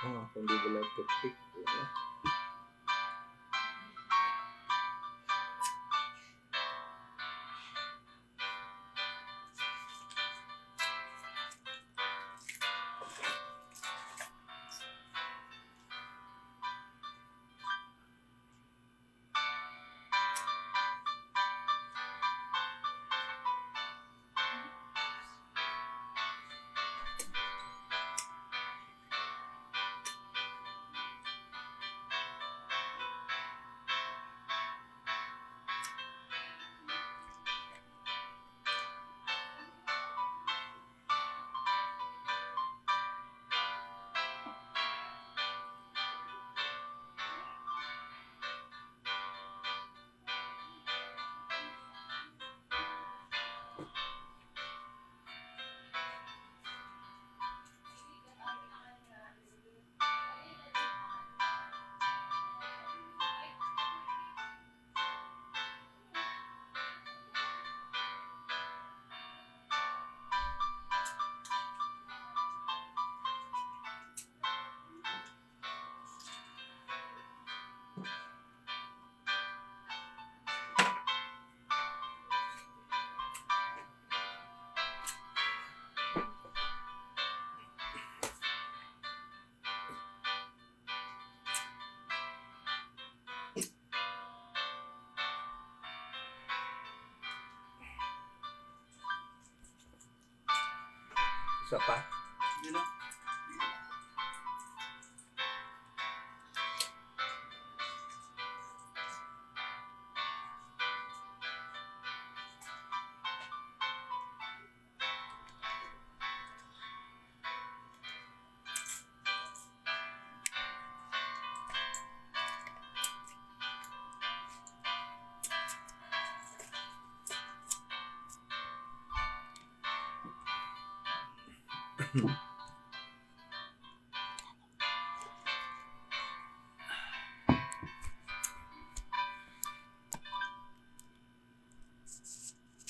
Kung di wala toothpick, wala. Isa pa? Hindi na.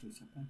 Isa pa.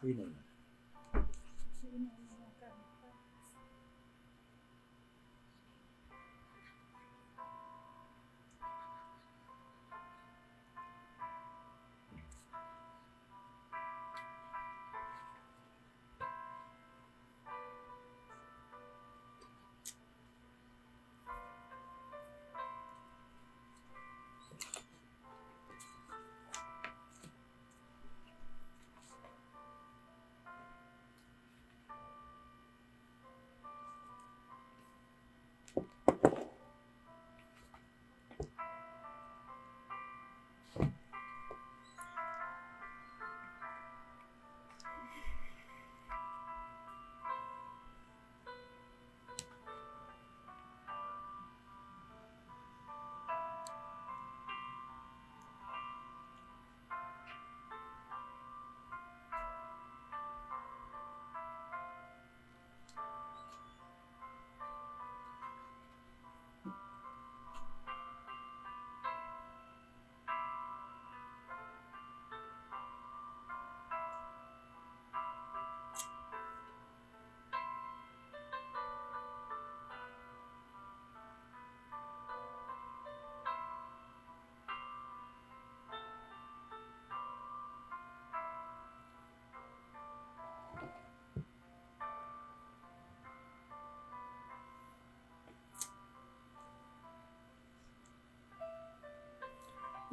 Uy naman.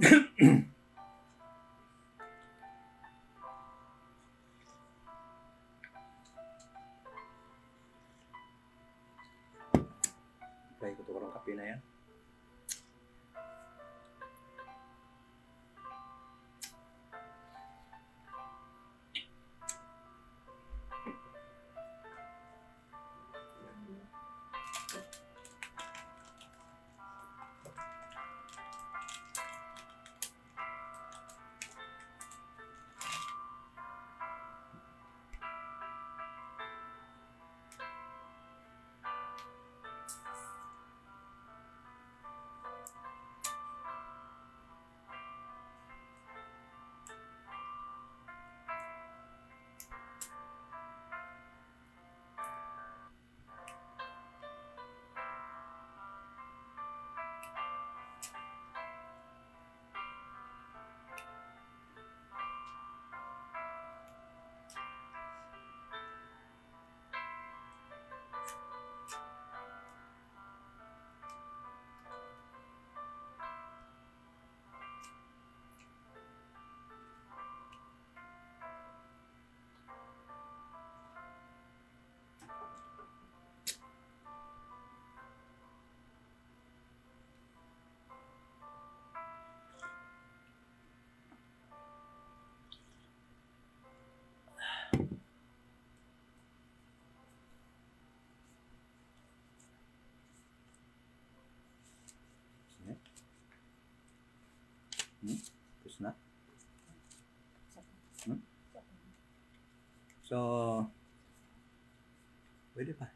Try ko to karong kape na yan. Tapos na? So, pwede pa.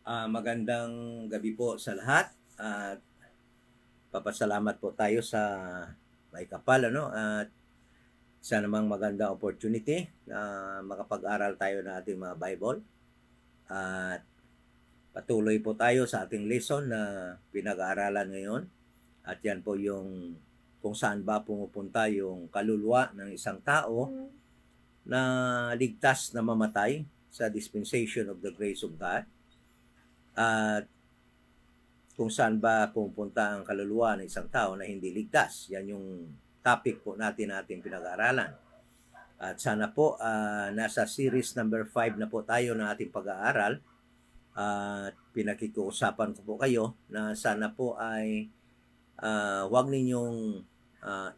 Magandang gabi po sa lahat at papasalamat po tayo sa may kapal at isa namang magandang opportunity na makapag-aral tayo ng ating mga Bible at patuloy po tayo sa ating lesson na pinag-aaralan ngayon at yan po yung kung saan ba pumupunta yung kaluluwa ng isang tao na ligtas na mamatay sa dispensation of the grace of God. At kung saan ba pupunta ang kaluluwa ng isang tao na hindi ligtas. Yan yung topic po natin pinag-aaralan. At sana po nasa series number 5 na po tayo ng ating pag-aaral. At pinakikiusapan ko po kayo na sana po ay huwag ninyong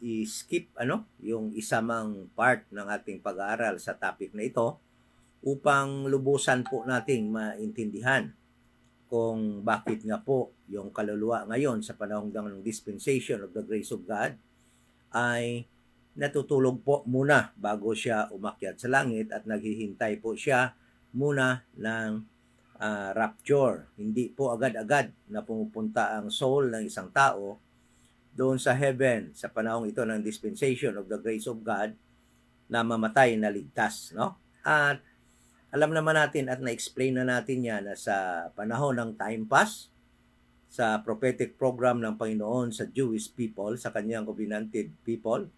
i-skip yung isamang part ng ating pag-aaral sa topic na ito upang lubusan po nating maintindihan kung bakit nga po yung kaluluwa ngayon sa panahon ng dispensation of the grace of God ay natutulog po muna bago siya umakyat sa langit at naghihintay po siya muna ng rapture. Hindi po agad-agad na pumupunta ang soul ng isang tao doon sa heaven sa panahon ito ng dispensation of the grace of God na mamatay na ligtas, no? At alam naman natin at na-explain na natin yan na sa panahon ng time pass, sa prophetic program ng Panginoon sa Jewish people, sa kanyang covenanted people,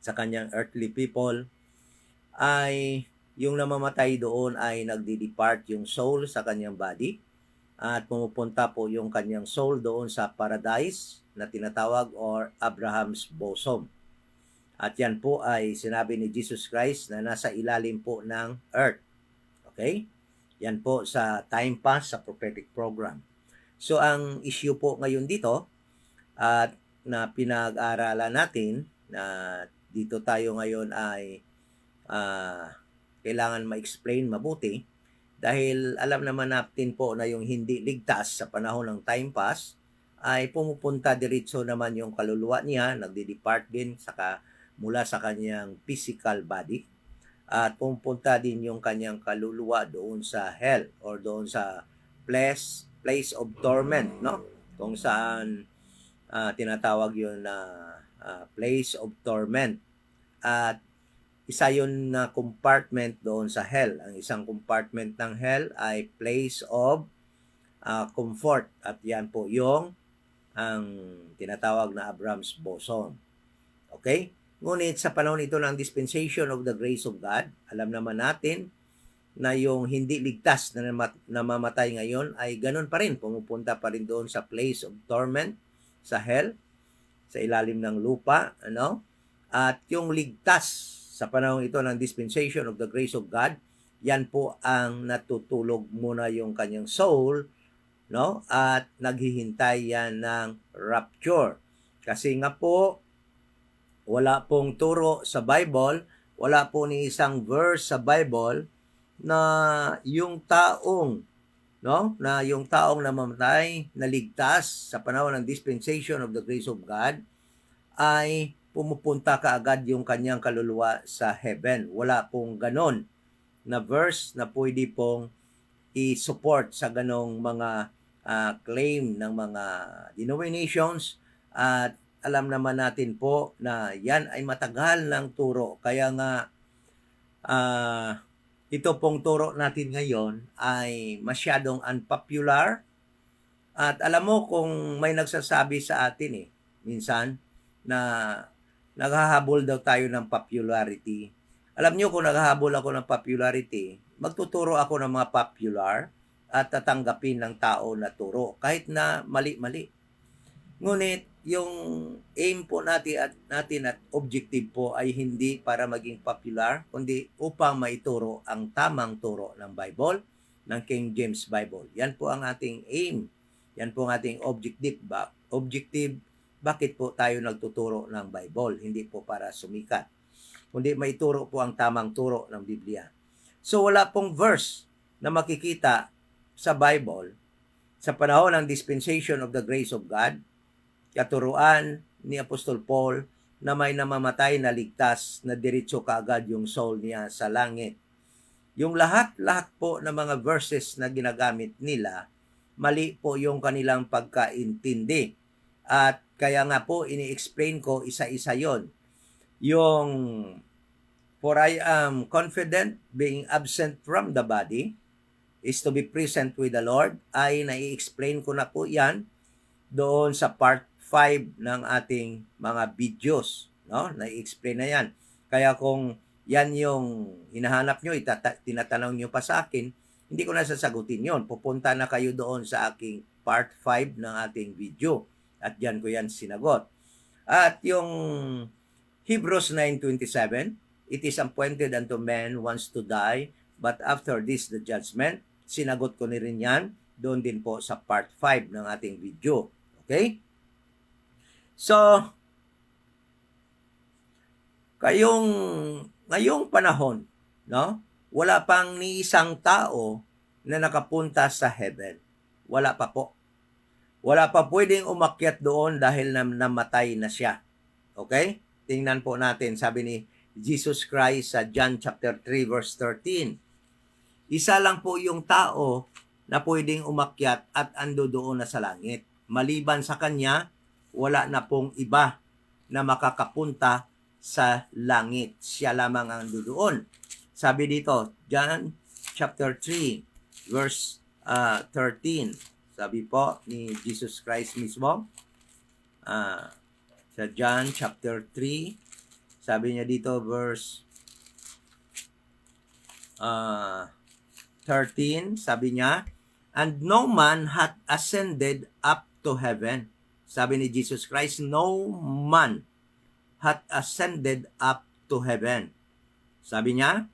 sa kanyang earthly people, ay yung namamatay doon ay nagdi-depart yung soul sa kanyang body at pumupunta po yung kanyang soul doon sa paradise na tinatawag or Abraham's bosom. At yan po ay sinabi ni Jesus Christ na nasa ilalim po ng earth. Okay? Yan po sa time pass sa prophetic program. So ang issue po ngayon dito at na pinag-aaralan natin na dito tayo ngayon ay kailangan ma-explain mabuti dahil alam naman natin po na yung hindi ligtas sa panahon ng time pass ay pumupunta diretso naman yung kaluluwa niya, nagdi-depart din mula sa kanyang physical body. At pumunta din yung kanyang kaluluwa doon sa hell or doon sa place of torment, no? Kung saan tinatawag yun na place of torment. At isa yun na compartment doon sa hell. Ang isang compartment ng hell ay place of comfort. At yan po yung ang tinatawag na Abraham's bosom. Okay? Ngunit sa panahon ito ng dispensation of the grace of God, alam naman natin na yung hindi ligtas na namamatay ngayon ay ganun pa rin. Pumupunta pa rin doon sa place of torment, sa hell, sa ilalim ng lupa. At yung ligtas sa panahon ito ng dispensation of the grace of God, yan po ang natutulog muna yung kanyang soul, at naghihintay yan ng rapture. Kasi nga po, wala pong turo sa Bible, wala po ni isang verse sa Bible na yung taong namamatay, naligtas sa panahon ng dispensation of the grace of God ay pumupunta kaagad yung kanyang kaluluwa sa heaven. Wala pong ganon na verse na pwede pong i-support sa ganong mga claim ng mga denominations at alam naman natin po na yan ay matagal ng turo. Kaya nga, ito pong turo natin ngayon ay masyadong unpopular. At alam mo kung may nagsasabi sa atin minsan na naghahabol daw tayo ng popularity. Alam nyo kung naghahabol ako ng popularity, magtuturo ako ng mga popular at tatanggapin ng tao na turo kahit na mali-mali. Ngunit yung aim po natin at objective po ay hindi para maging popular, kundi upang maituro ang tamang turo ng Bible, ng King James Bible. Yan po ang ating aim. Yan po ang ating objective. Bakit po tayo nagtuturo ng Bible? Hindi po para sumikat, kundi maituro po ang tamang turo ng Biblia. So wala pong verse na makikita sa Bible sa panahon ng dispensation of the grace of God, katuruan ni Apostol Paul na may namamatay na ligtas na diretso kaagad yung soul niya sa langit. Yung lahat-lahat po ng mga verses na ginagamit nila, mali po yung kanilang pagkaintindi. At kaya nga po, ini-explain ko isa-isa yon. Yung, for I am confident being absent from the body is to be present with the Lord, ay nai-explain ko na po yan doon sa part 5 ng ating mga videos. No? Nai-explain na yan. Kaya kung yan yung hinahanap nyo, tinatanong nyo pa sa akin, hindi ko na sasagutin yon. Pupunta na kayo doon sa aking part 5 ng ating video. At dyan ko yan sinagot. At yung Hebrews 9:27, it is appointed unto men once to die, but after this the judgment. Sinagot ko ni rin yan doon din po sa part 5 ng ating video. Okay? So, ngayong panahon, no? Wala pang ni isang tao na nakapunta sa heaven. Wala pa po. Wala pa pwedeng umakyat doon dahil namatay na siya. Okay? Tingnan po natin, sabi ni Jesus Christ sa John chapter 3 verse 13. Isa lang po yung tao na pwedeng umakyat at ando doon na sa langit. Maliban sa kanya, wala na pong iba na makakapunta sa langit. Siya lamang ang ando doon. Sabi dito, John chapter 3 verse 13. Sabi po ni Jesus Christ mismo, sa John chapter 3, sabi niya dito verse 13, sabi niya, and no man hath ascended up to heaven. Sabi ni Jesus Christ, no man hath ascended up to heaven. Sabi niya,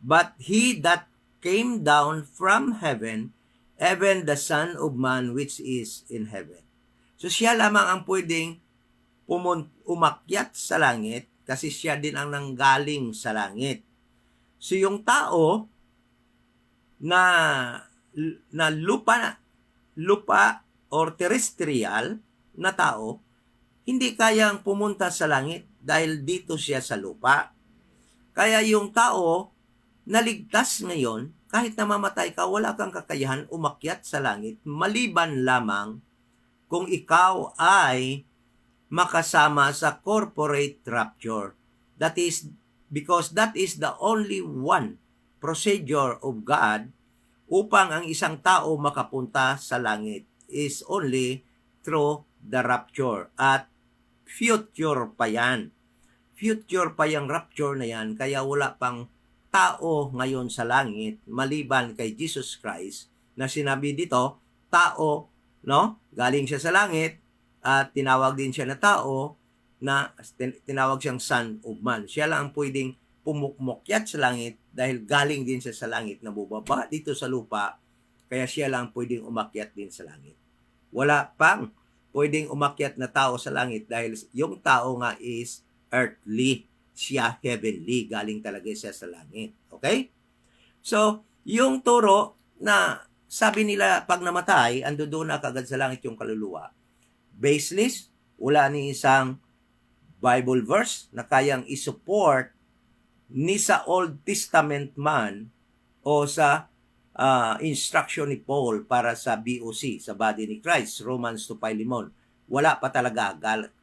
but he that came down from heaven, even the Son of Man which is in heaven. So siya lamang ang pwedeng umakyat sa langit kasi siya din ang nanggaling sa langit. So yung tao na lupa or terrestrial na tao, hindi kayang pumunta sa langit dahil dito siya sa lupa. Kaya yung tao naligtas ngayon, kahit namamatay ka, wala kang kakayahan umakyat sa langit, maliban lamang kung ikaw ay makasama sa corporate rapture. That is because that is the only one procedure of God upang ang isang tao makapunta sa langit is only through the rapture. At future pa yan. Future pa yung rapture na yan, kaya wala pang tao ngayon sa langit maliban kay Jesus Christ na sinabi dito, tao, no? Galing siya sa langit at tinawag din siya na tao na tinawag siyang Son of Man. Siya lang ang pwedeng pumukmokyat sa langit dahil galing din siya sa langit na bubaba dito sa lupa, kaya siya lang pwedeng umakyat din sa langit. Wala pang pwedeng umakyat na tao sa langit dahil yung tao nga is earthly. Siya heavenly, galing talaga siya sa langit. Okay? So, yung turo na sabi nila pag namatay, ando doon na kagad sa langit yung kaluluwa. Baseless, wala ni isang Bible verse na kayang isupport ni sa Old Testament man o sa instruction ni Paul para sa BOC, sa body ni Christ, Romans to Philemon. Wala pa talaga.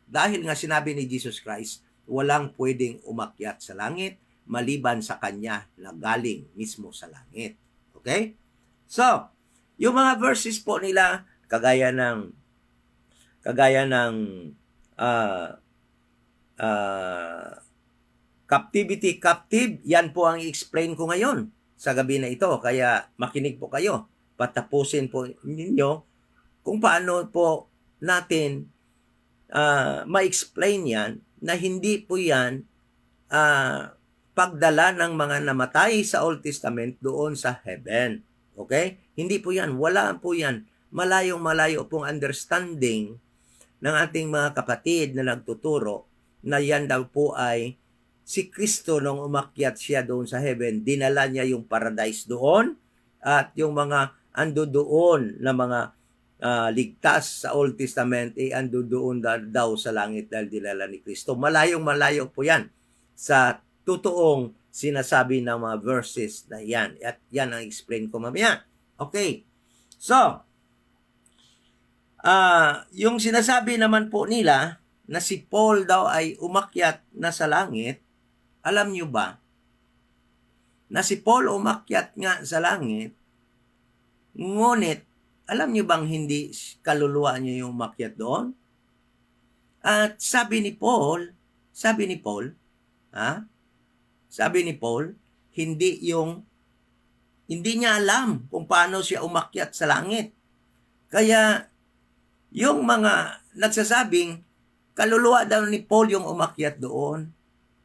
Dahil nga sinabi ni Jesus Christ, walang pwedeng umakyat sa langit maliban sa kanya na galing mismo sa langit. Okay? So, yung mga verses po nila kagaya ng captive, yan po ang i-explain ko ngayon sa gabi na ito. Kaya makinig po kayo. Patapusin po ninyo kung paano po natin ma-explain yan na hindi po yan pagdala ng mga namatay sa Old Testament doon sa heaven. Okay? Hindi po yan. Wala po yan. Malayong-malayo pong understanding ng ating mga kapatid na nagtuturo na yan daw po ay si Kristo nung umakyat siya doon sa heaven. Dinala niya yung paradise doon at yung mga ando doon na mga ligtas sa Old Testament ando doon daw sa langit dahil dinala ni Kristo. Malayong-malayo po yan sa totoong sinasabi ng mga verses na yan. At yan ang explain ko mamaya. Okay. So, yung sinasabi naman po nila na si Paul daw ay umakyat na sa langit, alam nyo ba na si Paul umakyat nga sa langit, ngunit alam nyo bang hindi kaluluwa niya yung umakyat doon? At sabi ni Paul, hindi niya alam kung paano siya umakyat sa langit. Kaya, yung mga nagsasabing, kaluluwa daw ni Paul yung umakyat doon,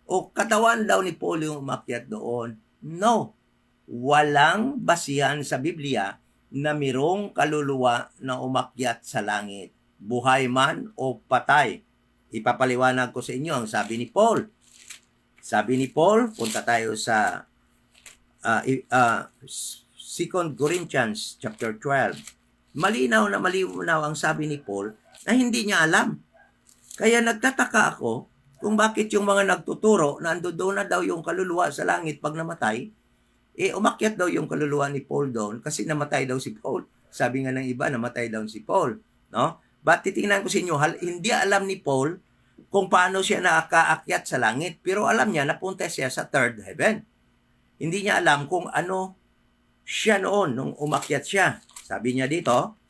o katawan daw ni Paul yung umakyat doon. No. Walang basihan sa Biblia na mayroong kaluluwa na umakyat sa langit, buhay man o patay. Ipapaliwanag ko sa inyo ang sabi ni Paul. Sabi ni Paul, punta tayo sa 2 Corinthians chapter 12. Malinaw ang sabi ni Paul na hindi niya alam. Kaya nagtataka ako kung bakit yung mga nagtuturo na doon na daw yung kaluluwa sa langit pag namatay, umakyat daw yung kaluluwa ni Paul doon kasi namatay daw si Paul. Sabi nga ng iba, namatay daw si Paul. No? But titingnan ko sa inyo, hindi alam ni Paul kung paano siya nakaakyat sa langit. Pero alam niya, napunta siya sa third heaven. Hindi niya alam kung ano siya noon nung umakyat siya. Sabi niya dito,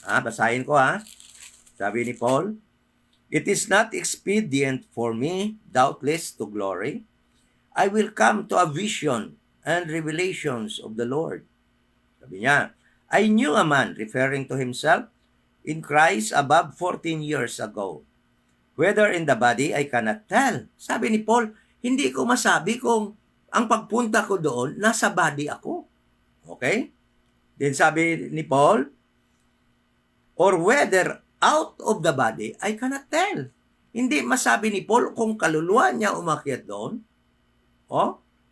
basahin ko Sabi ni Paul, "It is not expedient for me, doubtless, to glory. I will come to a vision and revelations of the Lord." Sabi niya, "I knew a man," referring to himself, "in Christ above 14 years ago. Whether in the body, I cannot tell." Sabi ni Paul, hindi ko masabi kung ang pagpunta ko doon, nasa body ako. Okay? Then sabi ni Paul, "Or whether out of the body, I cannot tell." Hindi masabi ni Paul kung kaluluwa niya umakyat doon,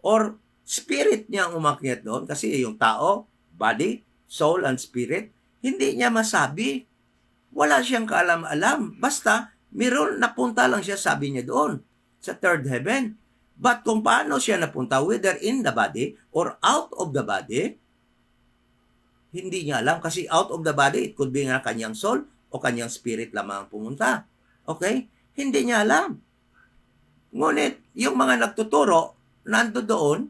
or spirit niya umakyat doon, kasi yung tao, body, soul, and spirit, hindi niya masabi. Wala siyang kaalam-alam. Basta, napunta lang siya, sabi niya doon, sa third heaven. But kung paano siya napunta, whether in the body or out of the body, hindi niya alam. Kasi out of the body, it could be nga kanyang soul o kanyang spirit lamang pumunta. Okay? Hindi niya alam. Ngunit, yung mga nagtuturo, nando doon,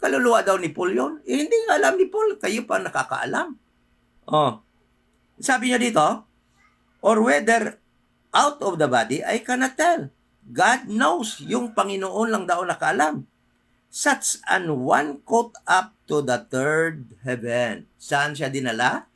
kaluluwa daw ni Paul yun. Hindi nga alam ni Paul. Kayo pa nakakaalam. Sabi niya dito, "Or whether out of the body, I cannot tell." God knows. Yung Panginoon lang daw nakaalam. "Such an one caught up to the third heaven." Saan siya dinala?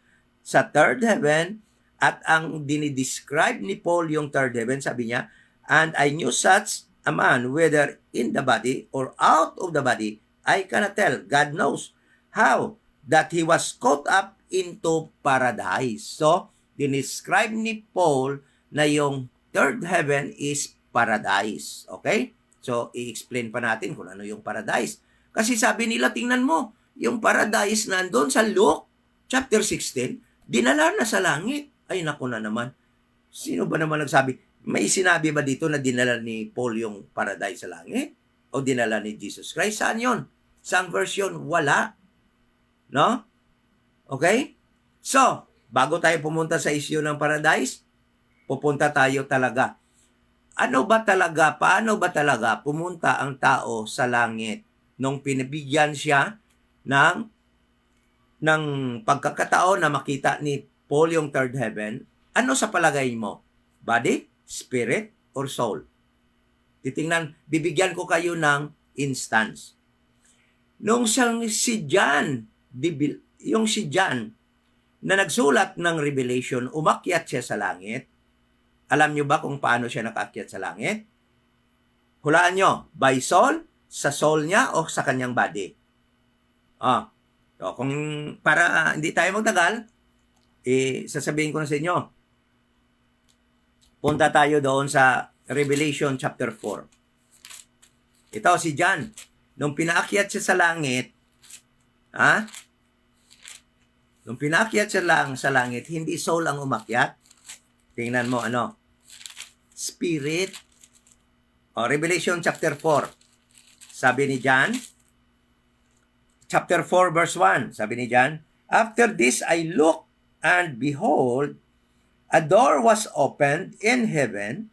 Sa third heaven. At ang dinidescribe ni Paul yung third heaven, sabi niya, "And I knew such a man, whether in the body or out of the body, I cannot tell." God knows how that he was caught up into paradise. So, dinescribe ni Paul na yung third heaven is paradise. Okay? So, i-explain pa natin kung ano yung paradise. Kasi sabi nila, tingnan mo, yung paradise nandun sa Luke chapter 16, dinala na sa langit. Ay, naku na naman. Sino ba naman nagsabi? May sinabi ba dito na dinala ni Paul yung paradise sa langit? O dinala ni Jesus Christ? Saan yun? Saang version? Wala. No? Okay? So, bago tayo pumunta sa issue ng paradise, pupunta tayo talaga. Paano ba talaga pumunta ang tao sa langit nung pinabigyan siya ng pagkakataon na makita ni Paul yung third heaven? Ano sa palagay mo? Body, spirit, or soul? Bibigyan ko kayo ng instance. Nung si John na nagsulat ng Revelation, umakyat siya sa langit. Alam nyo ba kung paano siya nakaakyat sa langit? Hulaan nyo, by soul, sa soul niya o sa kanyang body? So kung para hindi tayo magtagal, sasabihin ko na sa inyo. Punta tayo doon sa Revelation chapter 4. Ito si John, nung pinaakyat siya sa langit, nung pinaakyat siya sa langit, hindi soul ang umakyat. Tingnan mo, spirit. Revelation chapter 4. Sabi ni John, chapter 4, verse 1, sabi ni John, "After this I looked, and behold, a door was opened in heaven,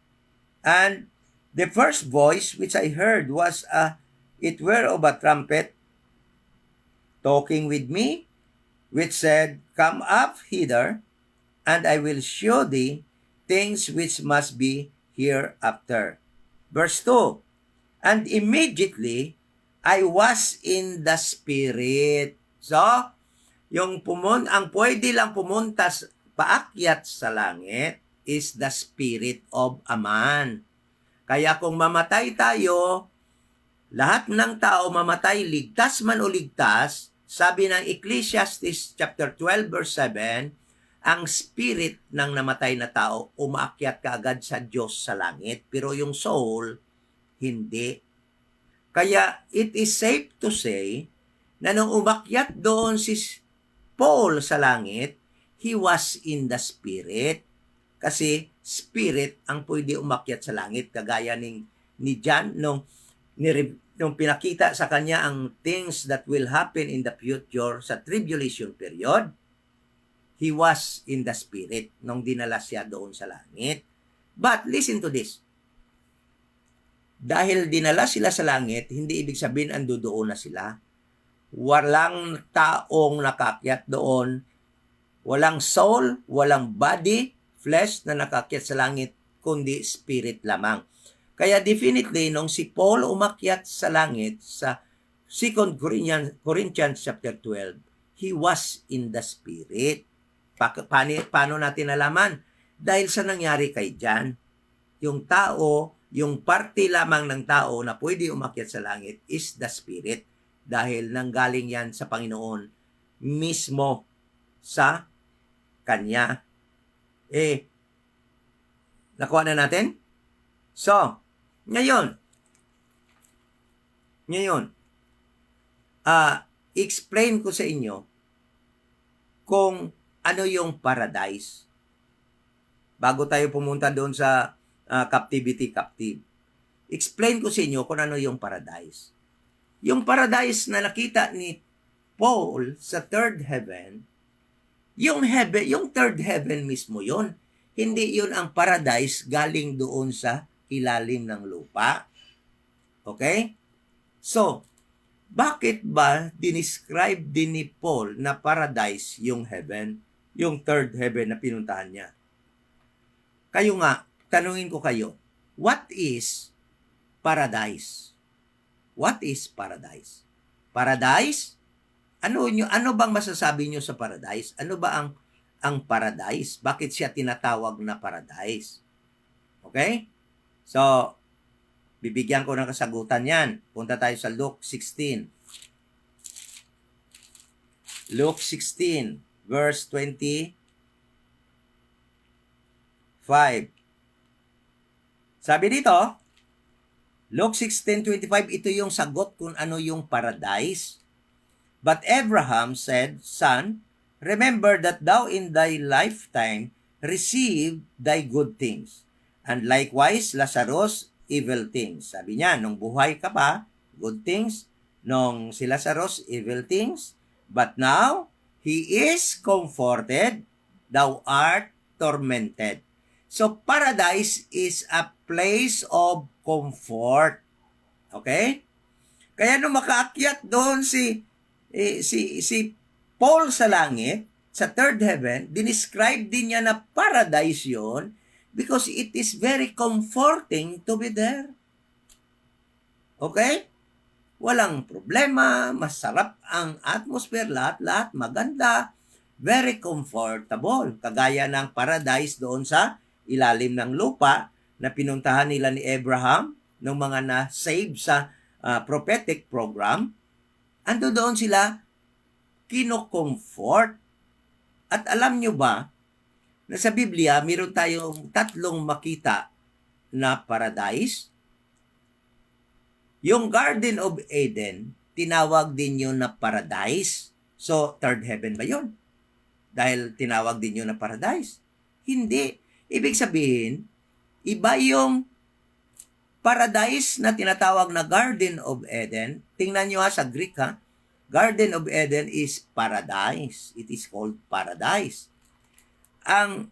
and the first voice which I heard was it were of a trumpet talking with me, which said, Come up hither, and I will show thee things which must be hereafter." Verse 2, "And immediately I was in the Spirit." So, ang pwede lang paakyat sa langit is the Spirit of a man. Kaya kung mamatay tayo, lahat ng tao mamatay, ligtas man o ligtas, sabi ng Ecclesiastes chapter 12 verse 7, ang spirit ng namatay na tao umaakyat kaagad sa Diyos sa langit, pero yung soul, hindi. Kaya it is safe to say na nung umakyat doon si Paul sa langit, he was in the Spirit. Kasi Spirit ang pwede umakyat sa langit, kagaya ni John nung pinakita sa kanya ang things that will happen in the future sa tribulation period. He was in the Spirit nung dinala siya doon sa langit. But listen to this. Dahil dinala sila sa langit, hindi ibig sabihin andoon na sila. Walang taong nakakyat doon. Walang soul, walang body, flesh na nakakyat sa langit, kundi spirit lamang. Kaya definitely, nung si Paul umakyat sa langit sa 2 Corinthians chapter 12, he was in the Spirit. Paano natin nalaman? Dahil sa nangyari kay John, yung tao, yung parte lamang ng tao na pwede umakyat sa langit is the Spirit. Dahil nanggaling yan sa Panginoon mismo sa Kanya. Nakuha na natin? So, ngayon, explain ko sa inyo kung ano yung paradise. Bago tayo pumunta doon sa captive. Explain ko sa inyo kung ano yung paradise. Yung paradise na nakita ni Paul sa third heaven, yung third heaven mismo yon. Hindi yun ang paradise galing doon sa ilalim ng lupa. Okay? So, bakit ba dinescribe din ni Paul na paradise yung heaven, yung third heaven na pinuntahan niya? Kayo nga, tanungin ko kayo, what is paradise? What is paradise? Paradise? Ano bang masasabi niyo sa paradise? Ano ba ang paradise? Bakit siya tinatawag na paradise? Okay? So, bibigyan ko ng kasagutan yan. Punta tayo sa Luke 16. Luke 16, verse 25. Sabi dito, Luke 16:25, ito yung sagot kung ano yung paradise. But Abraham said, Son, remember that thou in thy lifetime received thy good things, and likewise Lazarus evil things. Sabi niya, nung buhay ka pa, good things. Nung si Lazarus, evil things. But now, he is comforted, thou art tormented. So, paradise is a place of comfort. Okay? Kaya nung makaakyat doon si Paul sa langit, sa third heaven, dinescribe din niya na paradise yon because it is very comforting to be there. Okay? Walang problema, masarap ang atmosphere, lahat maganda, very comfortable. Kagaya ng paradise doon sa ilalim ng lupa na pinuntahan nila ni Abraham ng mga na-save sa prophetic program. Ando doon sila kino-comfort. At alam nyo ba na sa Biblia, meron tayong tatlong makita na paradise? Yung Garden of Eden, tinawag din yun na paradise. So, third heaven ba yun? Dahil tinawag din yun na paradise? Hindi. Ibig sabihin, iba yung paradise na tinatawag na Garden of Eden, tingnan nyo sa Greek Garden of Eden is paradise. It is called paradise. Ang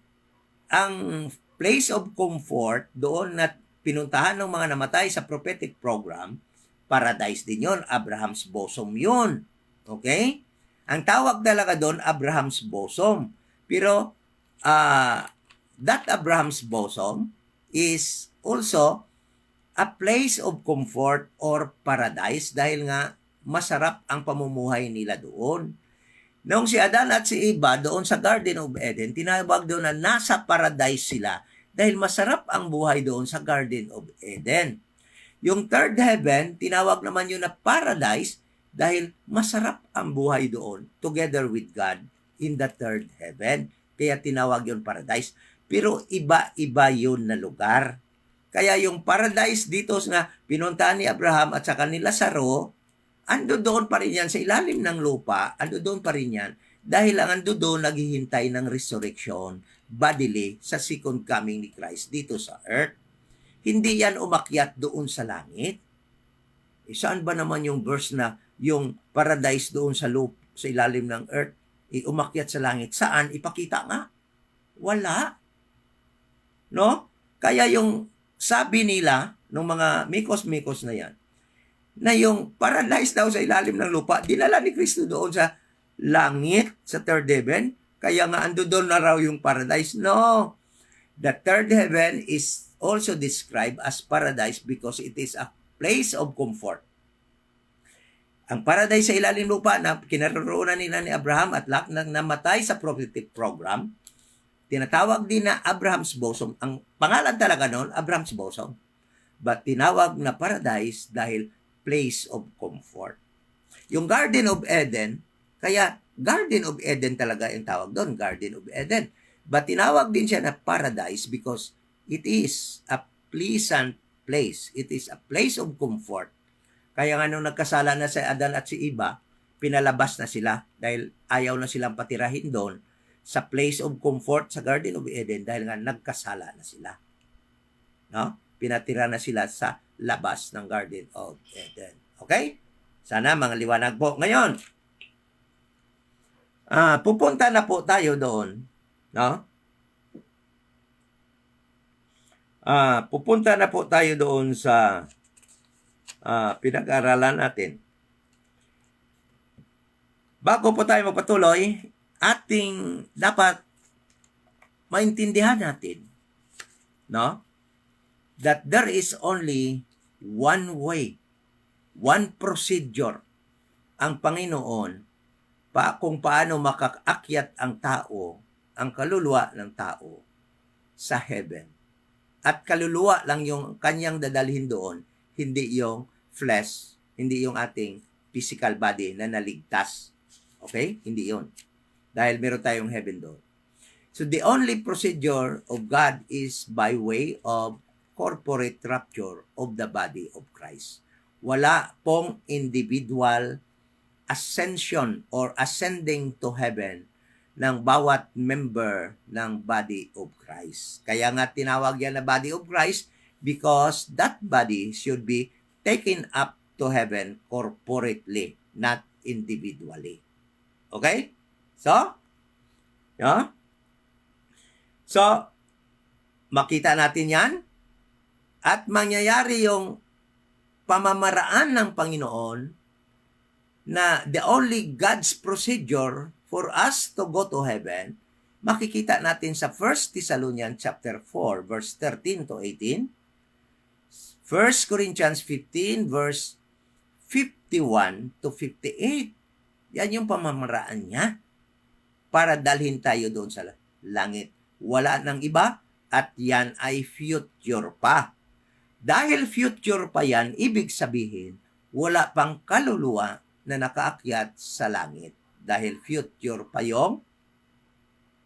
place of comfort doon na pinuntahan ng mga namatay sa prophetic program, paradise din yon, Abraham's bosom yun. Okay? Ang tawag talaga doon, Abraham's bosom. Pero, that Abraham's bosom is also a place of comfort or paradise dahil nga masarap ang pamumuhay nila doon. Noong si Adan at si Eva doon sa Garden of Eden, tinawag doon na nasa paradise sila dahil masarap ang buhay doon sa Garden of Eden. Yung third heaven, tinawag naman yun na paradise dahil masarap ang buhay doon together with God in the third heaven. Kaya tinawag yun paradise. Pero iba-iba yun na lugar. Kaya yung paradise dito na pinuntahan ni Abraham at saka ni Lazaro, ando doon pa rin yan sa ilalim ng lupa, ando doon pa rin yan dahil ang ando doon naghihintay ng resurrection bodily sa second coming ni Christ dito sa earth. Hindi yan umakyat doon sa langit. Saan ba naman yung verse na yung paradise doon sa sa ilalim ng earth, umakyat sa langit? Saan? Ipakita nga. Wala. No? Kaya yung sabi nila, ng mga mikos-mikos na yan, na yung paradise daw sa ilalim ng lupa, dinala ni Kristo doon sa langit, sa third heaven, kaya nga ando doon na raw yung paradise. No. The third heaven is also described as paradise because it is a place of comfort. Ang paradise sa ilalim lupa na kinaroroonan nila ni Abraham at lahat ng namatay sa prophetic program, tinatawag din na Abraham's bosom. Ang pangalan talaga noon, Abraham's bosom. But tinawag na paradise dahil place of comfort. Yung Garden of Eden, kaya Garden of Eden talaga yung tawag doon, Garden of Eden. But tinawag din siya na paradise because it is a pleasant place. It is a place of comfort. Kaya nga nung nagkasala na si Adan at si Eva, pinalabas na sila dahil ayaw na silang patirahin doon sa place of comfort sa Garden of Eden dahil nga nagkasala na sila. No? Pinatira na sila sa labas ng Garden of Eden. Okay? Sana mga liwanag po. Ngayon, pupunta na po tayo doon. No? Pupunta na po tayo doon sa pinag-aralan natin. Bago po tayo magpatuloy, ating dapat maintindihan natin, no? That there is only one way, one procedure ang Panginoon kung paano makaakyat ang tao, ang kaluluwa ng tao sa heaven. At kaluluwa lang yung kanyang dadalhin doon, hindi yung flesh, hindi yung ating physical body na naligtas. Okay? Hindi yun. Dahil meron tayong heaven doon. So the only procedure of God is by way of corporate rapture of the body of Christ. Wala pong individual ascension or ascending to heaven ng bawat member ng body of Christ. Kaya nga tinawag yan na body of Christ because that body should be taken up to heaven corporately, not individually. Okay? So, yeah? So, makita natin yan at mangyayari yung pamamaraan ng Panginoon na the only God's procedure for us to go to heaven, makikita natin sa 1 Thessalonians chapter 4 verse 13 to 18, 1 Corinthians 15 verse 51 to 58. Yan yung pamamaraan niya para dalhin tayo doon sa langit. Wala nang iba at yan ay future pa. Dahil future pa yan, ibig sabihin, wala pang kaluluwa na nakaakyat sa langit. Dahil future pa yung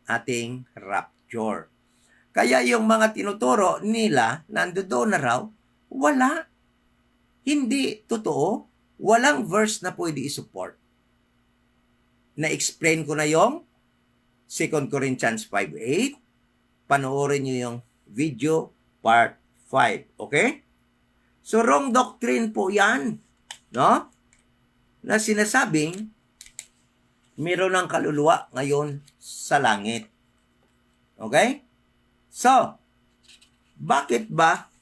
ating rapture. Kaya yung mga tinuturo nila, nandoon na raw, wala. Hindi totoo. Walang verse na pwede isupport. Na-explain ko na yung 2 Corinthians 5:8. Panoorin nyo yung video part 5. Okay? So, wrong doctrine po yan. No? Na sinasabing, meron ng kaluluwa ngayon sa langit. Okay? So, bakit ba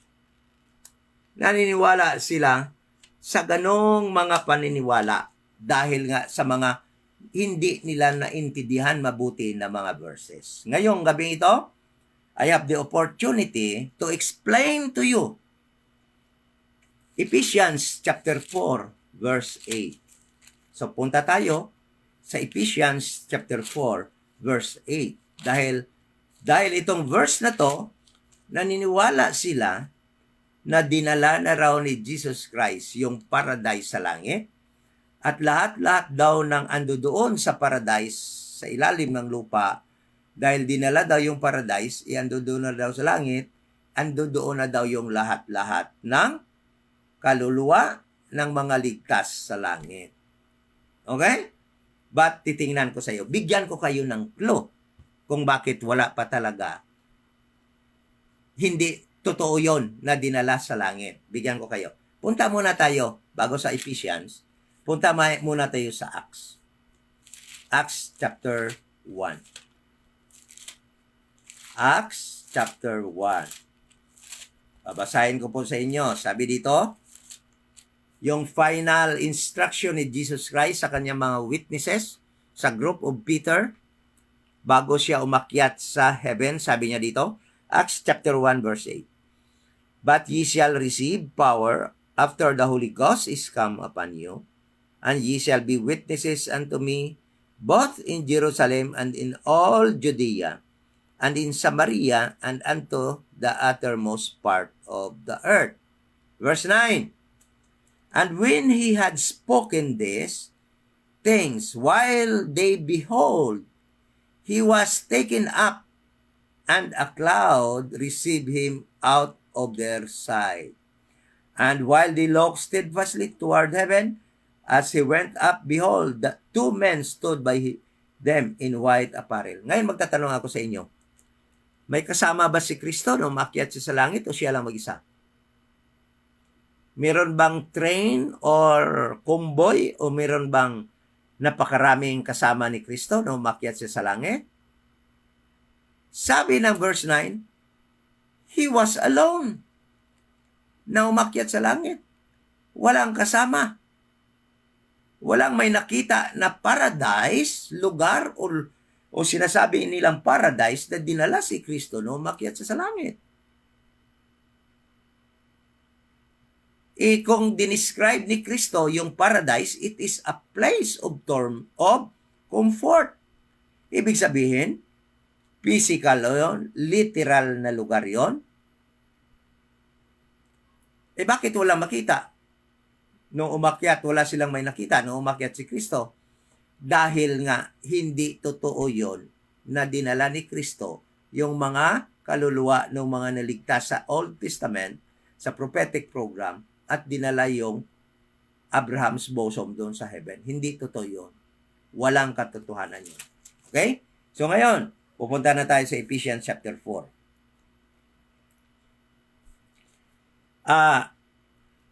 naniniwala sila sa ganong mga paniniwala? Dahil nga sa mga hindi nila naintindihan mabuti na mga verses. Ngayong gabi ito, I have the opportunity to explain to you Ephesians chapter 4, verse 8. So, punta tayo sa Ephesians chapter 4, verse 8. Dahil itong verse na to, naniniwala sila na dinala na raw ni Jesus Christ yung paradise sa langit, at lahat-lahat daw ng ando doon sa paradise, sa ilalim ng lupa, dahil dinala daw yung paradise, ando doon na daw sa langit, ando doon na daw yung lahat-lahat ng kaluluwa ng mga ligtas sa langit. Okay? But titingnan ko sa iyo, bigyan ko kayo ng clue kung bakit wala pa talaga. Hindi totoo yon na dinala sa langit. Bigyan ko kayo. Punta muna tayo, bago sa Ephesians, punta muna tayo sa Acts. Acts chapter 1. Acts chapter 1. Babasahin ko po sa inyo. Sabi dito, yung final instruction ni Jesus Christ sa kanyang mga witnesses sa group of Peter bago siya umakyat sa heaven, sabi niya dito, Acts chapter 1 verse 8. But ye shall receive power after the Holy Ghost is come upon you, and ye shall be witnesses unto me both in Jerusalem and in all Judea and in Samaria and unto the uttermost part of the earth. Verse 9. And when he had spoken these things, while they behold, he was taken up, and a cloud received him out of their sight. And while they looked steadfastly toward heaven, as he went up, behold, the two men stood by them in white apparel. Ngayon magtatanong ako sa inyo, may kasama ba si Kristo nung umakyat siya sa langit o siya lang mag-isa? Meron bang train or convoy o meron bang napakaraming kasama ni Kristo nung umakyat siya sa langit? Sabi ng verse 9, he was alone na umakyat sa langit. Walang kasama. Walang may nakita na paradise, lugar o sinasabi nilang paradise na dinala si Kristo nung umakyat siya sa langit. Kung dinescribe ni Kristo yung paradise, it is a place of comfort. Ibig sabihin, physical yon, literal na lugar yon. Bakit walang makita? Nung umakyat, wala silang may nakita nung umakyat si Kristo. Dahil nga, hindi totoo yon na dinala ni Kristo yung mga kaluluwa ng mga naligtas sa Old Testament, sa prophetic program, at dinala yung Abraham's bosom doon sa heaven. Hindi totoo yun. Walang katotohanan yun. Okay? So ngayon, pupunta na tayo sa Ephesians chapter 4.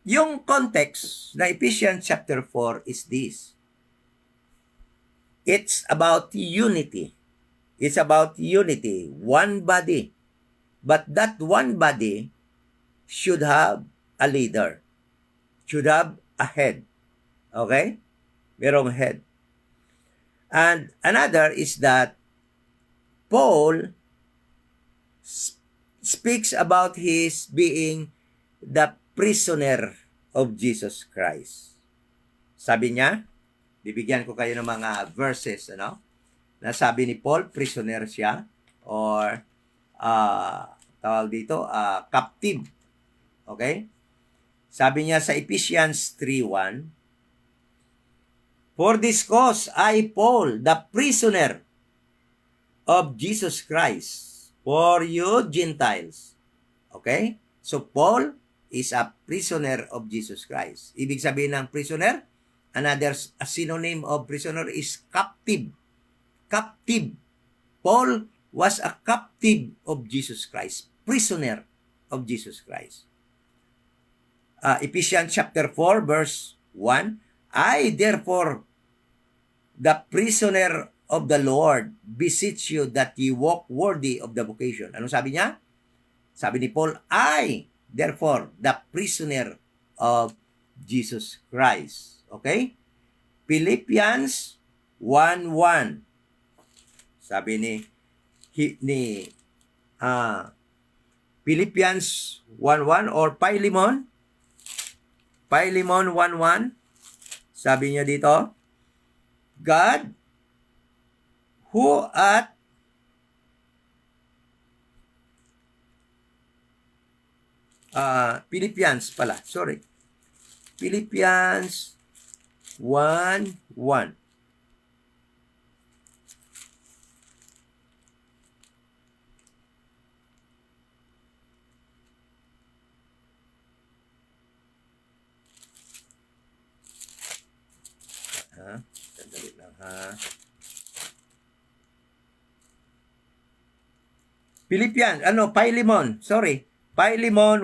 Yung context na Ephesians chapter 4 is this. It's about unity. It's about unity. One body. But that one body should have a leader. Should have a head. Okay? Merong head. And another is that Paul speaks about his being the prisoner of Jesus Christ. Sabi niya, bibigyan ko kayo ng mga verses, na sabi ni Paul, prisoner siya, or tawag dito, captive. Okay? Sabi niya sa Ephesians 3:1, for this cause I, Paul, the prisoner of Jesus Christ, for you Gentiles. Okay? So Paul is a prisoner of Jesus Christ. Ibig sabihin ng prisoner, another synonym of prisoner is captive. Captive. Paul was a captive of Jesus Christ. Prisoner of Jesus Christ. Ephesians chapter 4 verse 1, I therefore, the prisoner of the Lord, beseech you that ye walk worthy of the vocation. Anong sabi niya? Sabi ni Paul, I, therefore, the prisoner of Jesus Christ. Okay? Philippians 1:1. Sabi Philippians 1:1 or Philemon 1:1. Sabi niya dito, God who at Philippians pala, sorry. Philippians 1:1. Sandali lang ha. Philemon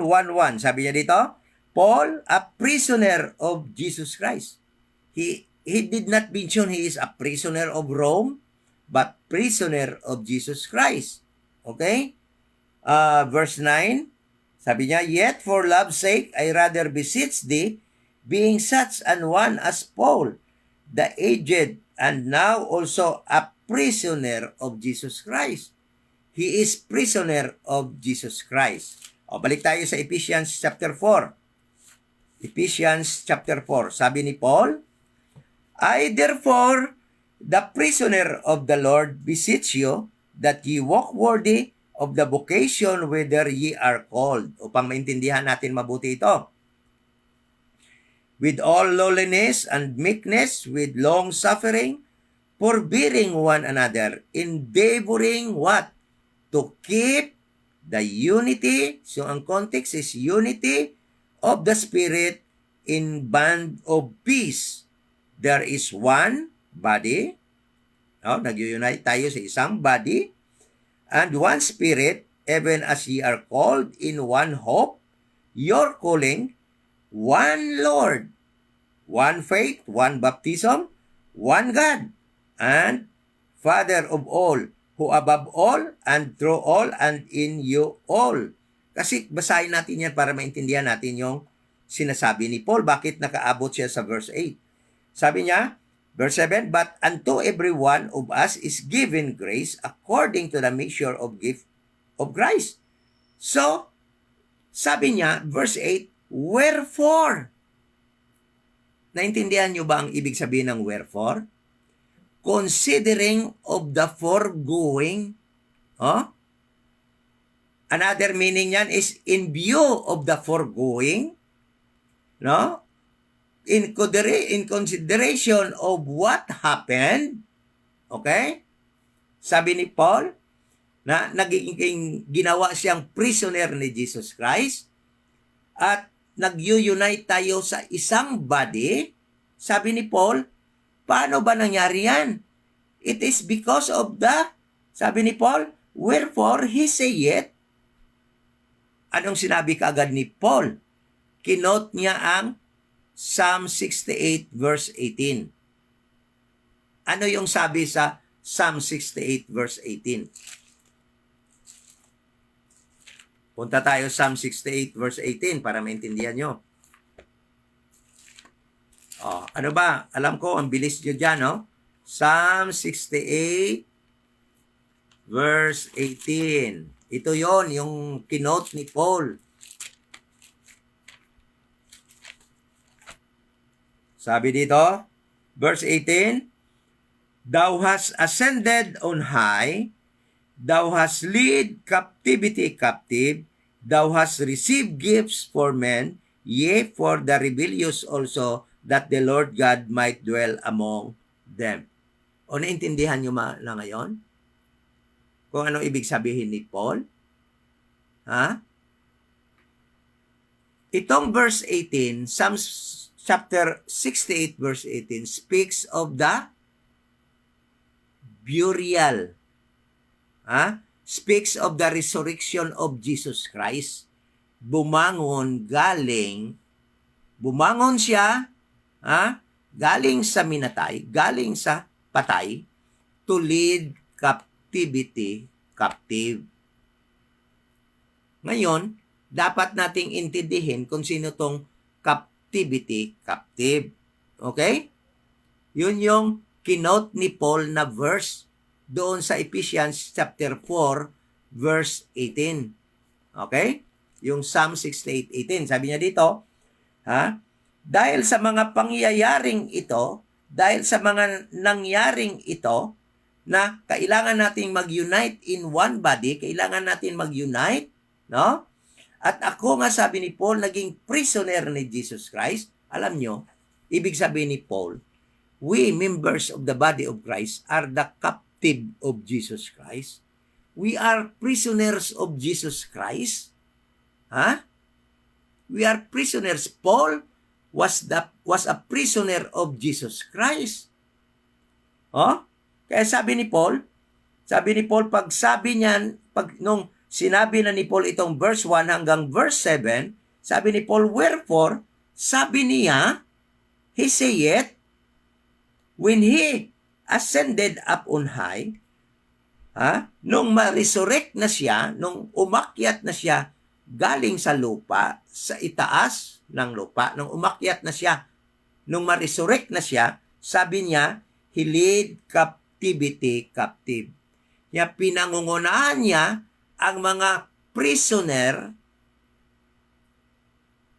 1:1. Sabi niya dito, Paul, a prisoner of Jesus Christ. He did not mention he is a prisoner of Rome, but prisoner of Jesus Christ. Okay? Verse 9, sabi niya, yet for love's sake, I rather beseech thee, being such an one as Paul, the aged, and now also a prisoner of Jesus Christ. He is prisoner of Jesus Christ. O, balik tayo sa Ephesians chapter 4. Ephesians chapter 4. Sabi ni Paul, I therefore, the prisoner of the Lord, beseech you that ye walk worthy of the vocation whither ye are called. Upang maintindihan natin mabuti ito. With all lowliness and meekness, with long suffering, forbearing one another, endeavoring what? To keep the unity, so ang context is unity of the Spirit in band of peace. There is one body, nag-unite tayo sa isang body, and one Spirit, even as ye are called in one hope, your calling, one Lord, one faith, one baptism, one God, and Father of all, who above all, and through all, and in you all. Kasi basahin natin yan para maintindihan natin yung sinasabi ni Paul. Bakit nakaabot siya sa verse 8? Sabi niya, verse 7, but unto every one of us is given grace according to the measure of gift of Christ. So, sabi niya, verse 8, wherefore? Naintindihan niyo ba ang ibig sabihin ng wherefore? Considering of the foregoing. Another meaning yan is in view of the foregoing. In consideration of what happened. Okay? Sabi ni Paul, na naging ginawa siyang prisoner ni Jesus Christ at nag-unite tayo sa isang body. Sabi ni Paul, paano ba nangyari yan? It is because of sabi ni Paul, wherefore he saith, anong sinabi kaagad ni Paul? Kinote niya ang Psalm 68 verse 18. Ano yung sabi sa Psalm 68 verse 18? Punta tayo Psalm 68 verse 18 para maintindihan nyo. Ano ba? Alam ko, ang bilis nyo dyan, no? Psalm 68 verse 18. Ito yon yung kinote ni Paul. Sabi dito, verse 18, thou hast ascended on high, thou hast led captivity captive, thou hast received gifts for men, yea, for the rebellious also, that the Lord God might dwell among them. O naintindihan nyo na ngayon? Kung anong ibig sabihin ni Paul? Itong verse 18, Psalm chapter 68 verse 18 speaks of the burial. Speaks of the resurrection of Jesus Christ. Bumangon galing Bumangon siya, galing sa minatay, galing sa patay, to lead captivity captive. Ngayon, dapat nating intindihin kung sino tong captivity captive. Okay? Yun yung kinote ni Paul na verse doon sa Ephesians chapter 4 verse 18. Okay? Yung Psalm 68:18. Sabi niya dito, dahil sa mga pangyayaring ito, dahil sa mga nangyaring ito, na kailangan nating mag-unite in one body, kailangan natin mag-unite, no? At ako nga, sabi ni Paul, naging prisoner ni Jesus Christ. Alam nyo, ibig sabihin ni Paul, we members of the body of Christ are the captive of Jesus Christ. We are prisoners of Jesus Christ. We are prisoners. Paul was a prisoner of Jesus Christ. Kaya sabi ni Paul, pag nung sinabi na ni Paul itong verse 1 hanggang verse 7, sabi ni Paul, wherefore, sabi niya, he saith, when he ascended up on high, nung ma-resurrect na siya, nung umakyat na siya galing sa lupa, sa itaas ng lupa, nung umakyat na siya, nung ma-resurrect na siya, sabi niya, he lead captivity captive. Kaya pinangungunahan niya ang mga prisoner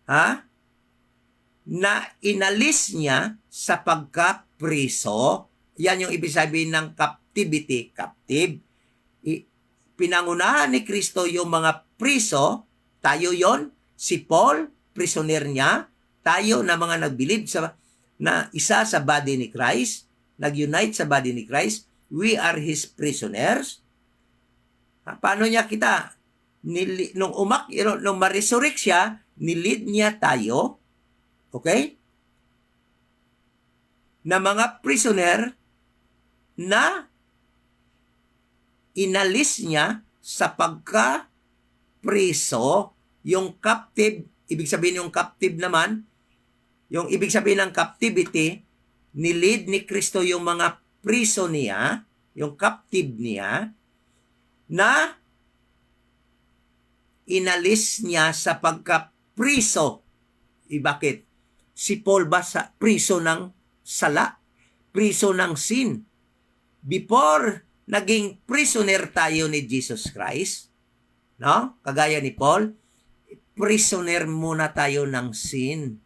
na inalis niya sa pagka-priso. Yan yung ibig sabihin ng captivity captive. Pinangunahan ni Kristo yung mga priso, tayo yon, si Paul, prisoner niya, tayo na mga nagbilib na isa sa body ni Christ, nag-unite sa body ni Christ, we are His prisoners. Paano niya kita? Nung ma-resurrect siya, nilid niya tayo, okay? Na mga prisoner na inalis niya sa pagka-priso, yung captive, ibig sabihin yung captive naman, yung ibig sabihin ng captivity, nilid ni Kristo yung mga priso niya, yung captive niya, na inalis niya sa pagka-priso. Bakit? Si Paul ba sa priso ng sala? Priso ng sin? Before naging prisoner tayo ni Jesus Christ, no? Kagaya ni Paul, prisoner muna tayo ng sin.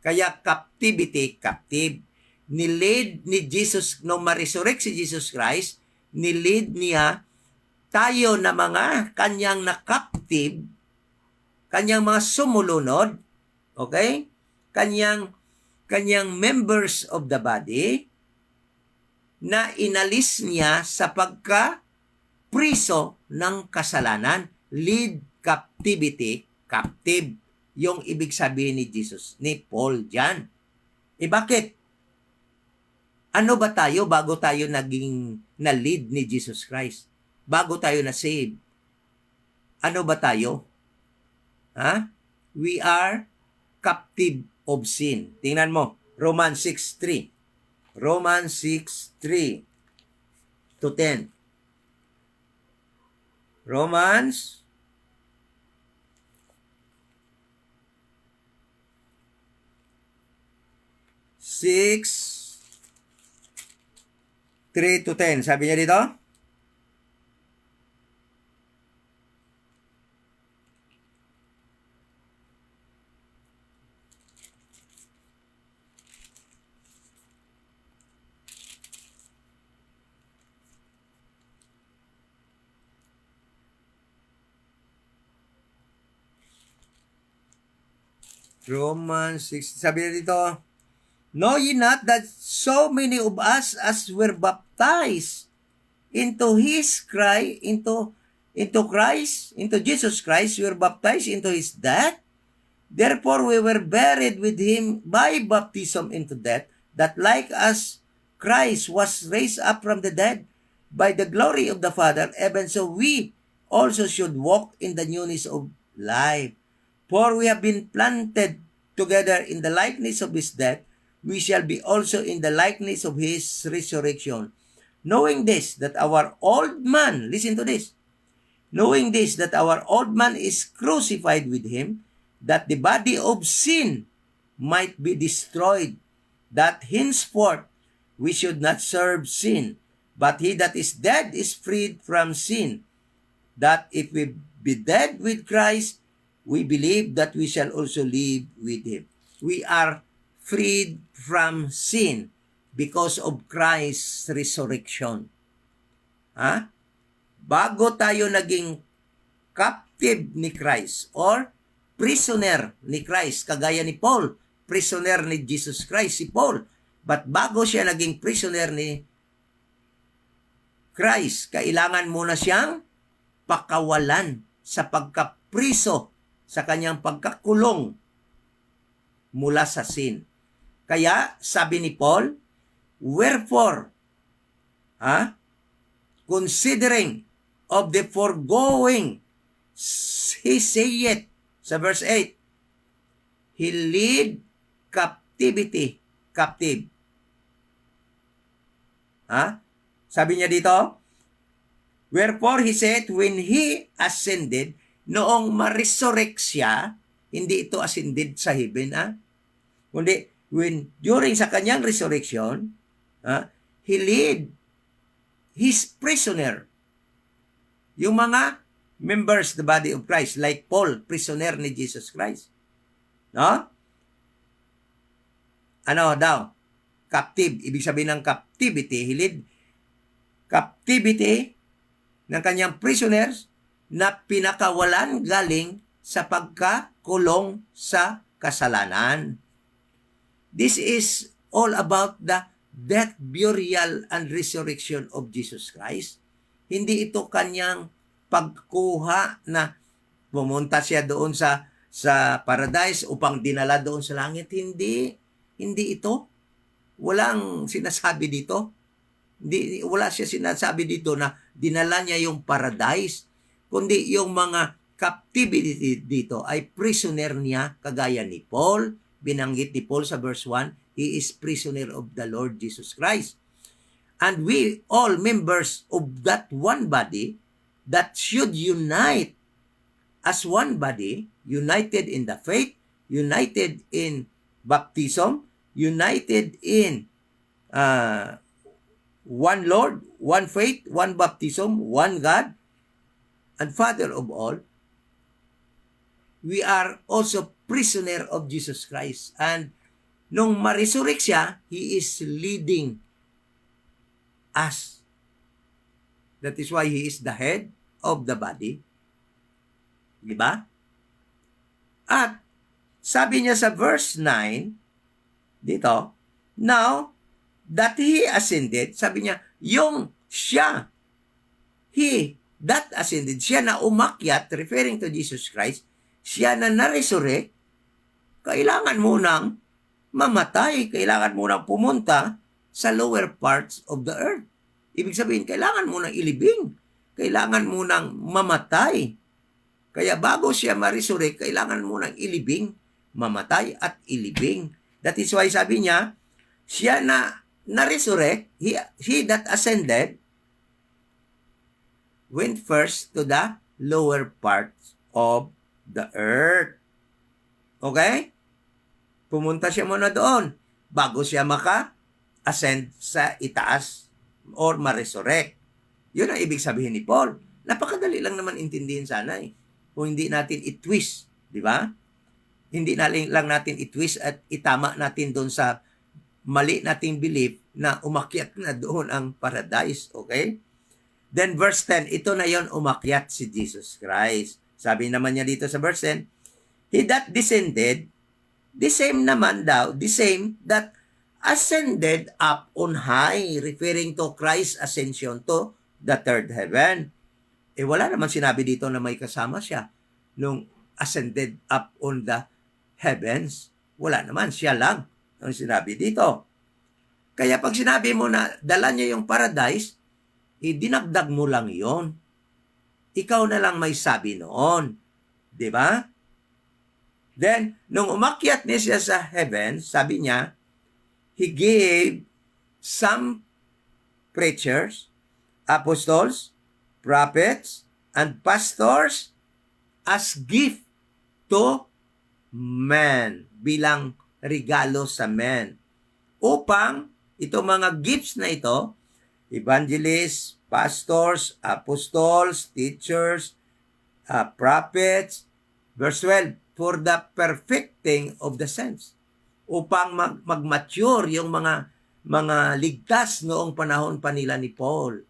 Kaya captivity, captive. Nilid ni Jesus, nung ma-resurrect si Jesus Christ, nilid niya tayo na mga kanyang na-captive, kanyang mga sumulunod, okay? Kanyang members of the body, na inalis niya sa pagka-priso ng kasalanan. Lead captivity captive. Yung ibig sabihin ni Jesus, ni Paul dyan. Bakit? Ano ba tayo bago tayo naging na-lead ni Jesus Christ? Bago tayo na-save? Ano ba tayo? We are captive of sin. Tingnan mo, Romans 6:3. Romans 6:3 to 10. Romans 6:3 to 10. Sabi niya dito, Romans 6, sabi niya dito, know ye not that so many of us as were baptized into Jesus Christ, were baptized into His death? Therefore we were buried with Him by baptism into death, that like as Christ was raised up from the dead by the glory of the Father, even so we also should walk in the newness of life. For we have been planted together in the likeness of his death, we shall be also in the likeness of his resurrection. Knowing this, that our old man, listen to this, knowing this, that our old man is crucified with him, that the body of sin might be destroyed, that henceforth we should not serve sin, but he that is dead is freed from sin, that if we be dead with Christ, we believe that we shall also live with him. We are freed from sin because of Christ's resurrection. Ha? Bago tayo naging captive ni Christ or prisoner ni Christ, kagaya ni Paul, prisoner ni Jesus Christ si Paul. But bago siya naging prisoner ni Christ, kailangan muna siyang pakawalan sa pagkapriso, sa kanyang pagkakulong mula sa sin. Kaya sabi ni Paul, wherefore, considering of the foregoing, he saith, sa verse 8, he lead captivity captive. Sabi niya dito, wherefore he said, when he ascended, noong ma-resurrect siya, hindi ito ascended sa heaven, kundi when during sa kanyang resurrection, he lead his prisoner. Yung mga members the body of Christ, like Paul, prisoner ni Jesus Christ. No? Ano daw? Captive. Ibig sabihin ng captivity, he lead captivity ng kanyang prisoners na pinakawalan galing sa pagkakulong sa kasalanan. This is all about the death, burial, and resurrection of Jesus Christ. Hindi ito kanyang pagkuha na pumunta siya doon sa paradise upang dinala doon sa langit. Hindi ito. Walang sinasabi dito. Wala siya sinasabi dito na dinala niya yung paradise. Kundi yung mga captivity dito ay prisoner niya, kagaya ni Paul. Binanggit ni Paul sa verse 1, he is prisoner of the Lord Jesus Christ. And we all members of that one body that should unite as one body, united in the faith, united in baptism, united in one Lord, one faith, one baptism, one God, and Father of all. We are also prisoner of Jesus Christ. And nung ma-resurrect siya, he is leading us. That is why he is the head of the body. Diba? At sabi niya sa verse 9, dito, now that he ascended, sabi niya, yung siya, he that ascended, siya na umakyat, referring to Jesus Christ, siya na na-resurrect, kailangan munang mamatay, kailangan munang pumunta sa lower parts of the earth. Ibig sabihin, kailangan munang ilibing, kailangan munang mamatay. Kaya bago siya ma-resurrect, kailangan munang ilibing, mamatay at ilibing. That is why sabi niya, siya na na-resurrect, he that ascended, went first to the lower parts of the earth. Okay? Pumunta siya muna doon bago siya maka-ascend sa itaas or ma-resurrect. Yun ang ibig sabihin ni Paul. Napakadali lang naman intindihin sana eh. Kung hindi natin i-twist, di ba? Hindi lang natin i-twist at itama natin doon sa mali nating belief na umakyat na doon ang paradise. Okay? Then verse 10, ito na yon, umakyat si Jesus Christ. Sabi naman niya dito sa verse 10, he that descended, the same naman daw, the same that ascended up on high, referring to Christ's ascension to the third heaven. Wala naman sinabi dito na may kasama siya nung ascended up on the heavens. Wala naman, siya lang ang sinabi dito. Kaya pag sinabi mo na dala niya yung paradise, dinagdag mo lang yon. Ikaw na lang may sabi noon. Di ba? Then, nung umakyat niya siya sa heaven, sabi niya, He gave some preachers, apostles, prophets, and pastors as gift to man, bilang regalo sa men. Upang itong mga gifts na ito, evangelists, pastors, apostles, teachers, prophets, verse 12, for the perfecting of the saints. Upang mag-mature yung mga ligtas noong panahon pa nila ni Paul.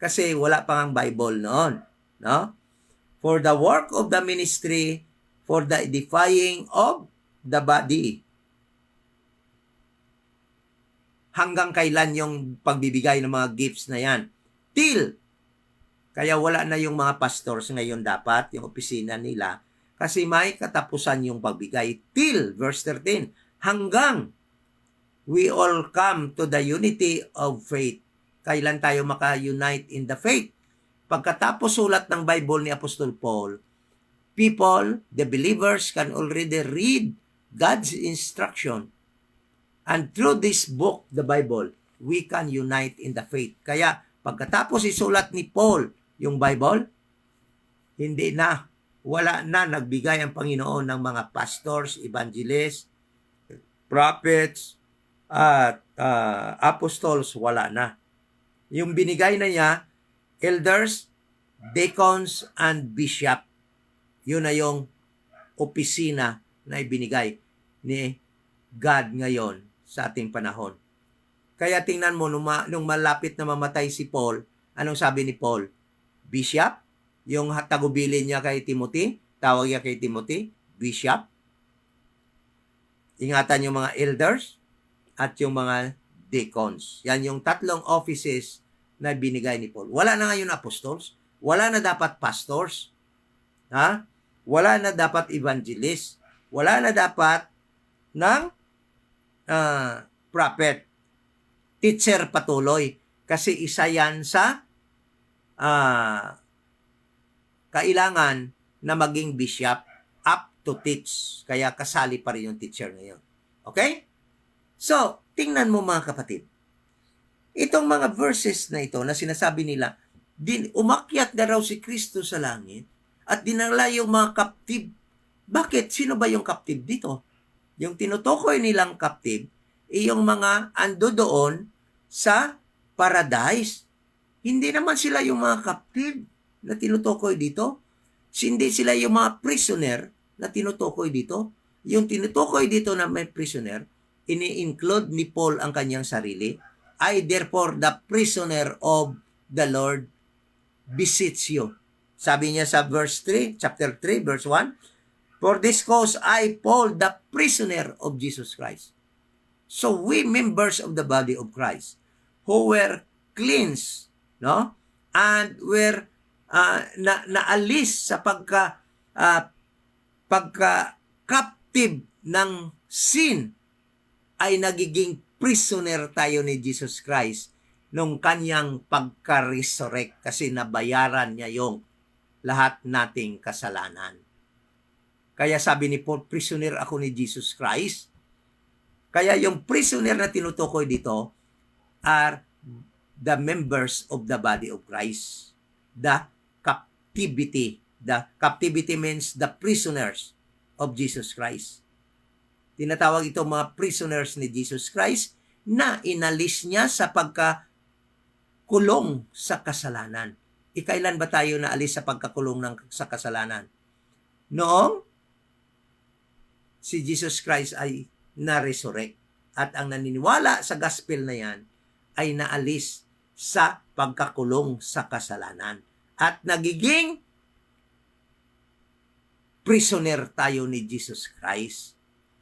Kasi wala pa ang Bible noon, no? For the work of the ministry, for the edifying of the body. Hanggang kailan yung pagbibigay ng mga gifts na yan? Till. Kaya wala na yung mga pastors ngayon dapat, yung opisina nila, kasi may katapusan yung pagbigay. Till, verse 13, hanggang we all come to the unity of faith. Kailan tayo maka-unite in the faith? Pagkatapos sulat ng Bible ni Apostol Paul, people, the believers, can already read God's instruction. And through this book, the Bible, we can unite in the faith. Kaya pagkatapos isulat ni Paul yung Bible, hindi na, wala na nagbigay ang Panginoon ng mga pastors, evangelists, prophets, at apostles, wala na. Yung binigay na niya, elders, deacons, and bishop. Yun na yung opisina na ibinigay ni God ngayon sa ating panahon. Kaya tingnan mo, nung malapit na mamatay si Paul, anong sabi ni Paul? Bishop? Yung tagubilin niya kay Timothy, tawag niya kay Timothy, bishop. Ingatan yung mga elders at yung mga deacons. Yan yung tatlong offices na binigay ni Paul. Wala na ngayon apostles, wala na dapat pastors, ha? Wala na dapat evangelist, wala na dapat ng prophet, teacher patuloy. Kasi isa yan sa kailangan na maging bishop up to teach. Kaya kasali pa rin yung teacher ngayon. Okay? So, tingnan mo mga kapatid. Itong mga verses na ito na sinasabi nila, umakyat na raw si Kristo sa langit at dinala yung mga captive. Bakit? Sino ba yung captive dito? Yung tinutukoy nilang captive, yung mga ando doon sa paradise. Hindi naman sila yung mga captive na tinutukoy dito. Hindi sila yung mga prisoner na tinutukoy dito. Yung tinutukoy dito na may prisoner, ini-include ni Paul ang kanyang sarili. I therefore the prisoner of the Lord beseech you. Sabi niya sa verse 3, chapter 3, verse 1, for this cause I, Paul, the prisoner of Jesus Christ. So we members of the body of Christ who were cleansed, no? And were naalis sa pagka-captive ng sin, ay nagiging prisoner tayo ni Jesus Christ nung kanyang pagka-resurrect kasi nabayaran niya yung lahat nating kasalanan. Kaya sabi ni Paul, prisoner ako ni Jesus Christ. Kaya yung prisoner na tinutukoy dito are the members of the body of Christ. The captivity. The captivity means the prisoners of Jesus Christ. Tinatawag ito mga prisoners ni Jesus Christ na inalis niya sa pagkakulong sa kasalanan. Ikailan ba tayo naalis sa pagkakulong sa kasalanan? Noong si Jesus Christ ay na-resurrect at ang naniniwala sa gospel na yan ay naalis sa pagkakulong sa kasalanan at nagiging prisoner tayo ni Jesus Christ.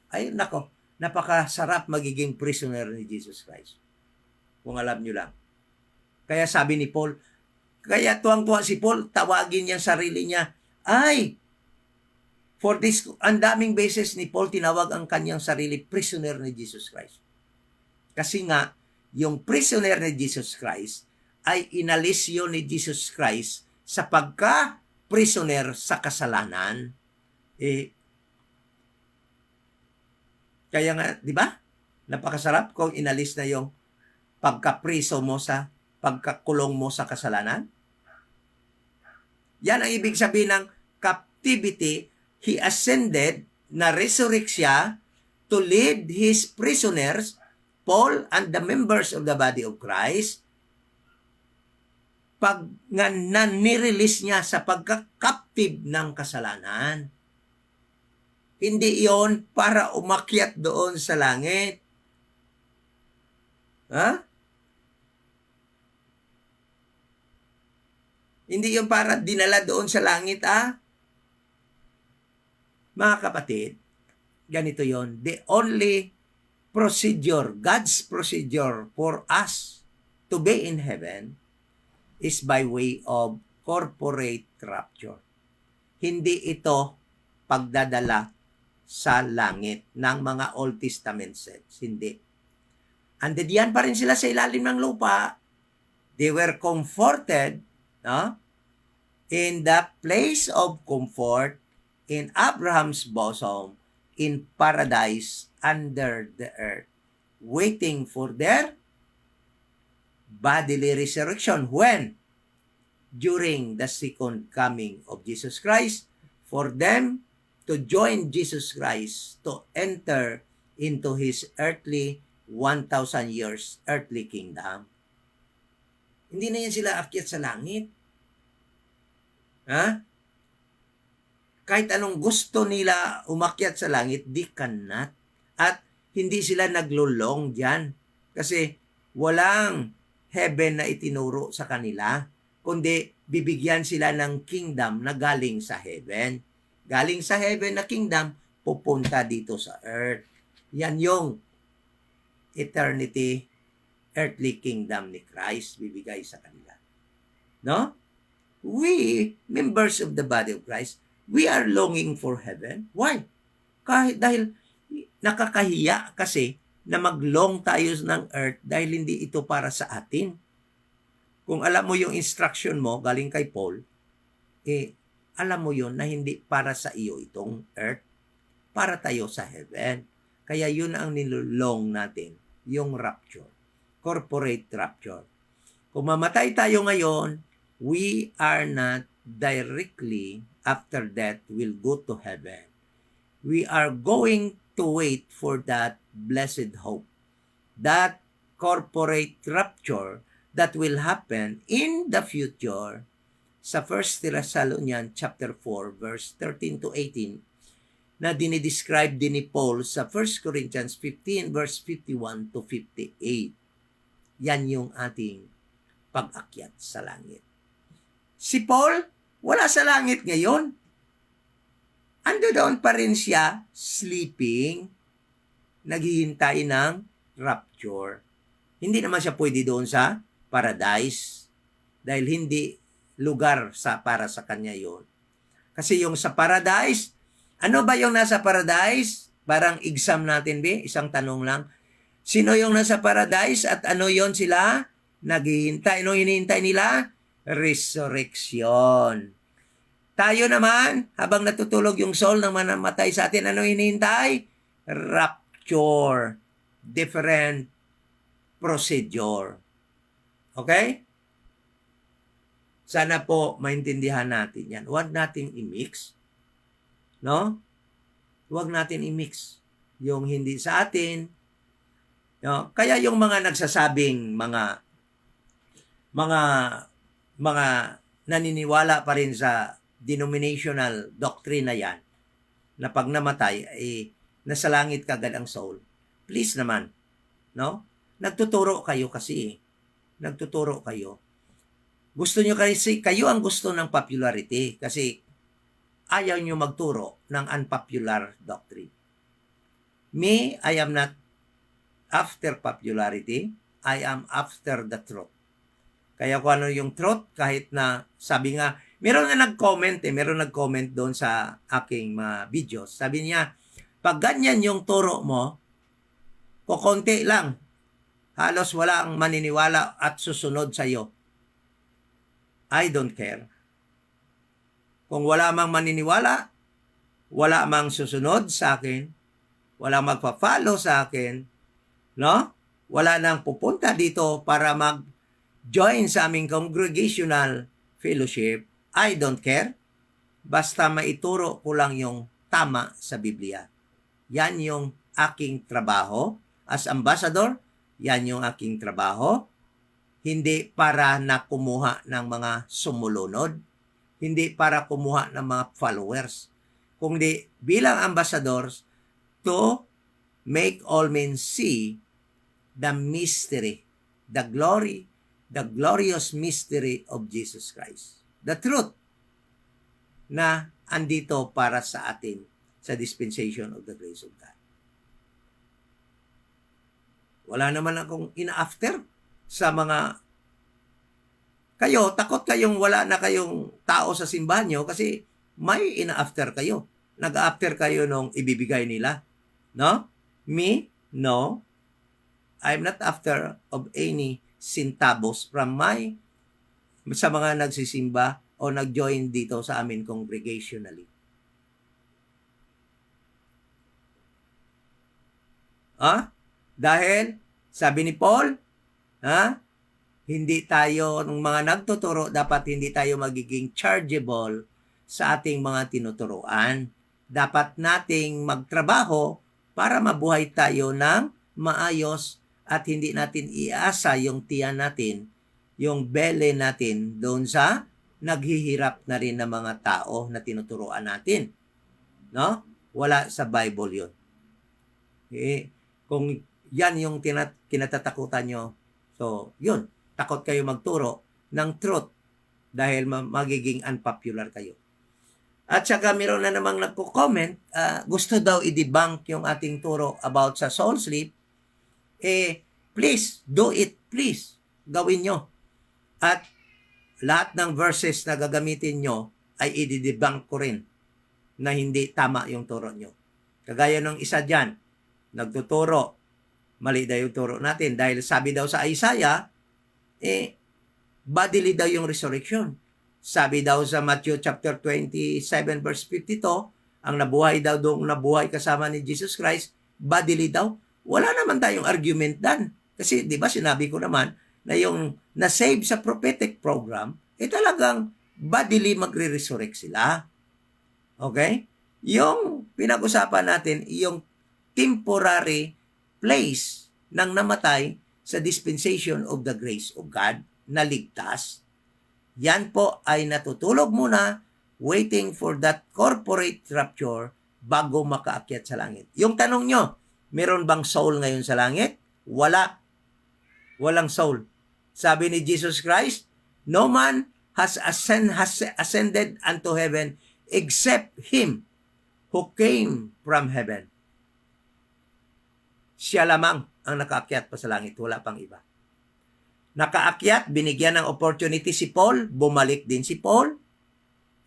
Ay, nako, napakasarap magiging prisoner ni Jesus Christ. Kung alam nyo lang. Kaya sabi ni Paul, kaya tuwang-tuwa si Paul, tawagin niya sarili niya, for this, ang daming beses ni Paul tinawag ang kanyang sarili, prisoner ni Jesus Christ. Kasi nga, yung prisoner ni Jesus Christ ay inalis yun ni Jesus Christ sa pagka-prisoner sa kasalanan. Kaya nga, di ba? Napakasarap kung inalis na yung pagkapriso mo sa pagkakulong mo sa kasalanan. Yan ang ibig sabihin ng captivity. He ascended, na-resurrect siya to lead his prisoners, Paul and the members of the body of Christ, pag nga nirelease niya sa pagka-captive ng kasalanan. Hindi iyon para umakyat doon sa langit. Ha? Hindi yun para dinala doon sa langit, Mga kapatid, ganito yon. The only procedure, God's procedure for us to be in heaven is by way of corporate rapture. Hindi ito pagdadala sa langit ng mga Old Testament saints. Hindi. Andyan pa rin sila sa ilalim ng lupa. They were comforted, in the place of comfort in Abraham's bosom, in paradise under the earth, waiting for their bodily resurrection. When? During the second coming of Jesus Christ, for them to join Jesus Christ, to enter into His earthly 1,000 years earthly kingdom. Hindi na yan sila akyat sa langit. Kahit anong gusto nila umakyat sa langit, they cannot. At hindi sila naglulong dyan. Kasi walang heaven na itinuro sa kanila, kundi bibigyan sila ng kingdom na galing sa heaven. Galing sa heaven na kingdom, pupunta dito sa earth. Yan yung eternity, earthly kingdom ni Christ bibigay sa kanila. No? We, members of the body of Christ, we are longing for heaven. Why? Dahil nakakahiya kasi na mag-long tayo ng earth dahil hindi ito para sa atin. Kung alam mo yung instruction mo galing kay Paul, alam mo yon na hindi para sa iyo itong earth, para tayo sa heaven. Kaya yun ang nilulong natin, yung rapture, corporate rapture. Kung mamatay tayo ngayon, we are not directly after death will go to heaven. We are going to wait for that blessed hope, that corporate rapture that will happen in the future. Sa 1 Thessalonians chapter 4 verse 13 to 18 na dinidescribe din ni Paul sa 1 Corinthians 15 verse 51 to 58. Yan yung ating pag-akyat sa langit. Si Paul, wala sa langit ngayon. Ando doon pa rin siya, sleeping, naghihintay ng rapture. Hindi naman siya pwede doon sa paradise dahil hindi lugar para sa kanya yon. Kasi yung sa paradise, ano ba yung nasa paradise? Parang exam natin, isang tanong lang. Sino yung nasa paradise at ano yon sila? Naghihintay. Ano hinihintay nila? Resurrection. Tayo naman, habang natutulog yung soul ng manamatay sa atin, ano hinihintay? Rapture. Different procedure. Okay? Sana po maintindihan natin yan. Huwag nating i-mix. No? Huwag natin i-mix yung hindi sa atin. No? Kaya yung mga nagsasabing mga naniniwala pa rin sa denominational doctrine na yan, na pag namatay, nasa langit kagad ang soul. Please naman. No? Nagtuturo kayo kasi. Nagtuturo kayo. Gusto nyo kasi, kayo ang gusto ng popularity kasi ayaw nyo magturo ng unpopular doctrine. Me, I am not after popularity. I am after the truth. Kaya kung ano yung truth, kahit na sabi nga, meron nag-comment doon sa aking mga videos. Sabi niya, pag ganyan yung turo mo, kukonti lang. Halos wala ang maniniwala at susunod sa iyo. I don't care. Kung wala mang maniniwala, wala mang susunod sa akin, walang magpa-follow sa akin, no? Wala nang pupunta dito para mag-join sa aming congregational fellowship. I don't care. Basta maituro ko lang yung tama sa Biblia. Yan yung aking trabaho. As ambassador, yan yung aking trabaho. Hindi para na kumuha ng mga sumulunod. Hindi para kumuha ng mga followers. Kundi bilang ambassadors, to make all men see the mystery, the glory, the glorious mystery of Jesus Christ. The truth na andito para sa atin sa dispensation of the grace of God. Wala naman akong ina-after sa mga kayo, takot kayong wala na kayong tao sa simbahan nyo kasi may ina-after kayo. Nag-after kayo nung ibibigay nila. No? Me? No. I'm not after of any centavos from sa mga nagsisimba o nag-join dito sa amin congregationally. Dahil, sabi ni Paul, hindi tayo, ng mga nagtuturo, dapat hindi tayo magiging chargeable sa ating mga tinuturuan. Dapat nating magtrabaho para mabuhay tayo ng maayos at hindi natin iasa yung tiyan natin, yung bele natin doon sa naghihirap na rin ng mga tao na tinuturuan natin. No? Wala sa Bible yun. Kung yan yung kinatatakutan nyo, so yun, takot kayo magturo ng truth dahil magiging unpopular kayo. At saka meron na namang nagko-comment, gusto daw i-debunk yung ating turo about sa soul sleep. Please, do it, please. Gawin nyo. At lahat ng verses na gagamitin nyo ay i-debunk ko rin na hindi tama yung turo nyo. Kagaya ng isa dyan, nagtuturo, mali daw yung turo natin. Dahil sabi daw sa Isaiah, bodily daw yung resurrection. Sabi daw sa Matthew chapter 27 verse 52, ang nabuhay daw doong nabuhay kasama ni Jesus Christ, bodily daw. Wala naman tayong argument dan. Kasi di ba sinabi ko naman na yung na-save sa prophetic program, talagang bodily magre-resurrect sila. Okay? Yung pinag-usapan natin, yung temporary place ng namatay sa dispensation of the grace of God na ligtas, yan po ay natutulog muna waiting for that corporate rapture bago makaakyat sa langit. Yung tanong nyo, meron bang soul ngayon sa langit? Wala. Walang soul. Sabi ni Jesus Christ, no man has ascended unto heaven except him who came from heaven. Siya lamang ang nakaakyat pa sa langit, wala pang iba. Nakaakyat, binigyan ng opportunity si Paul, bumalik din si Paul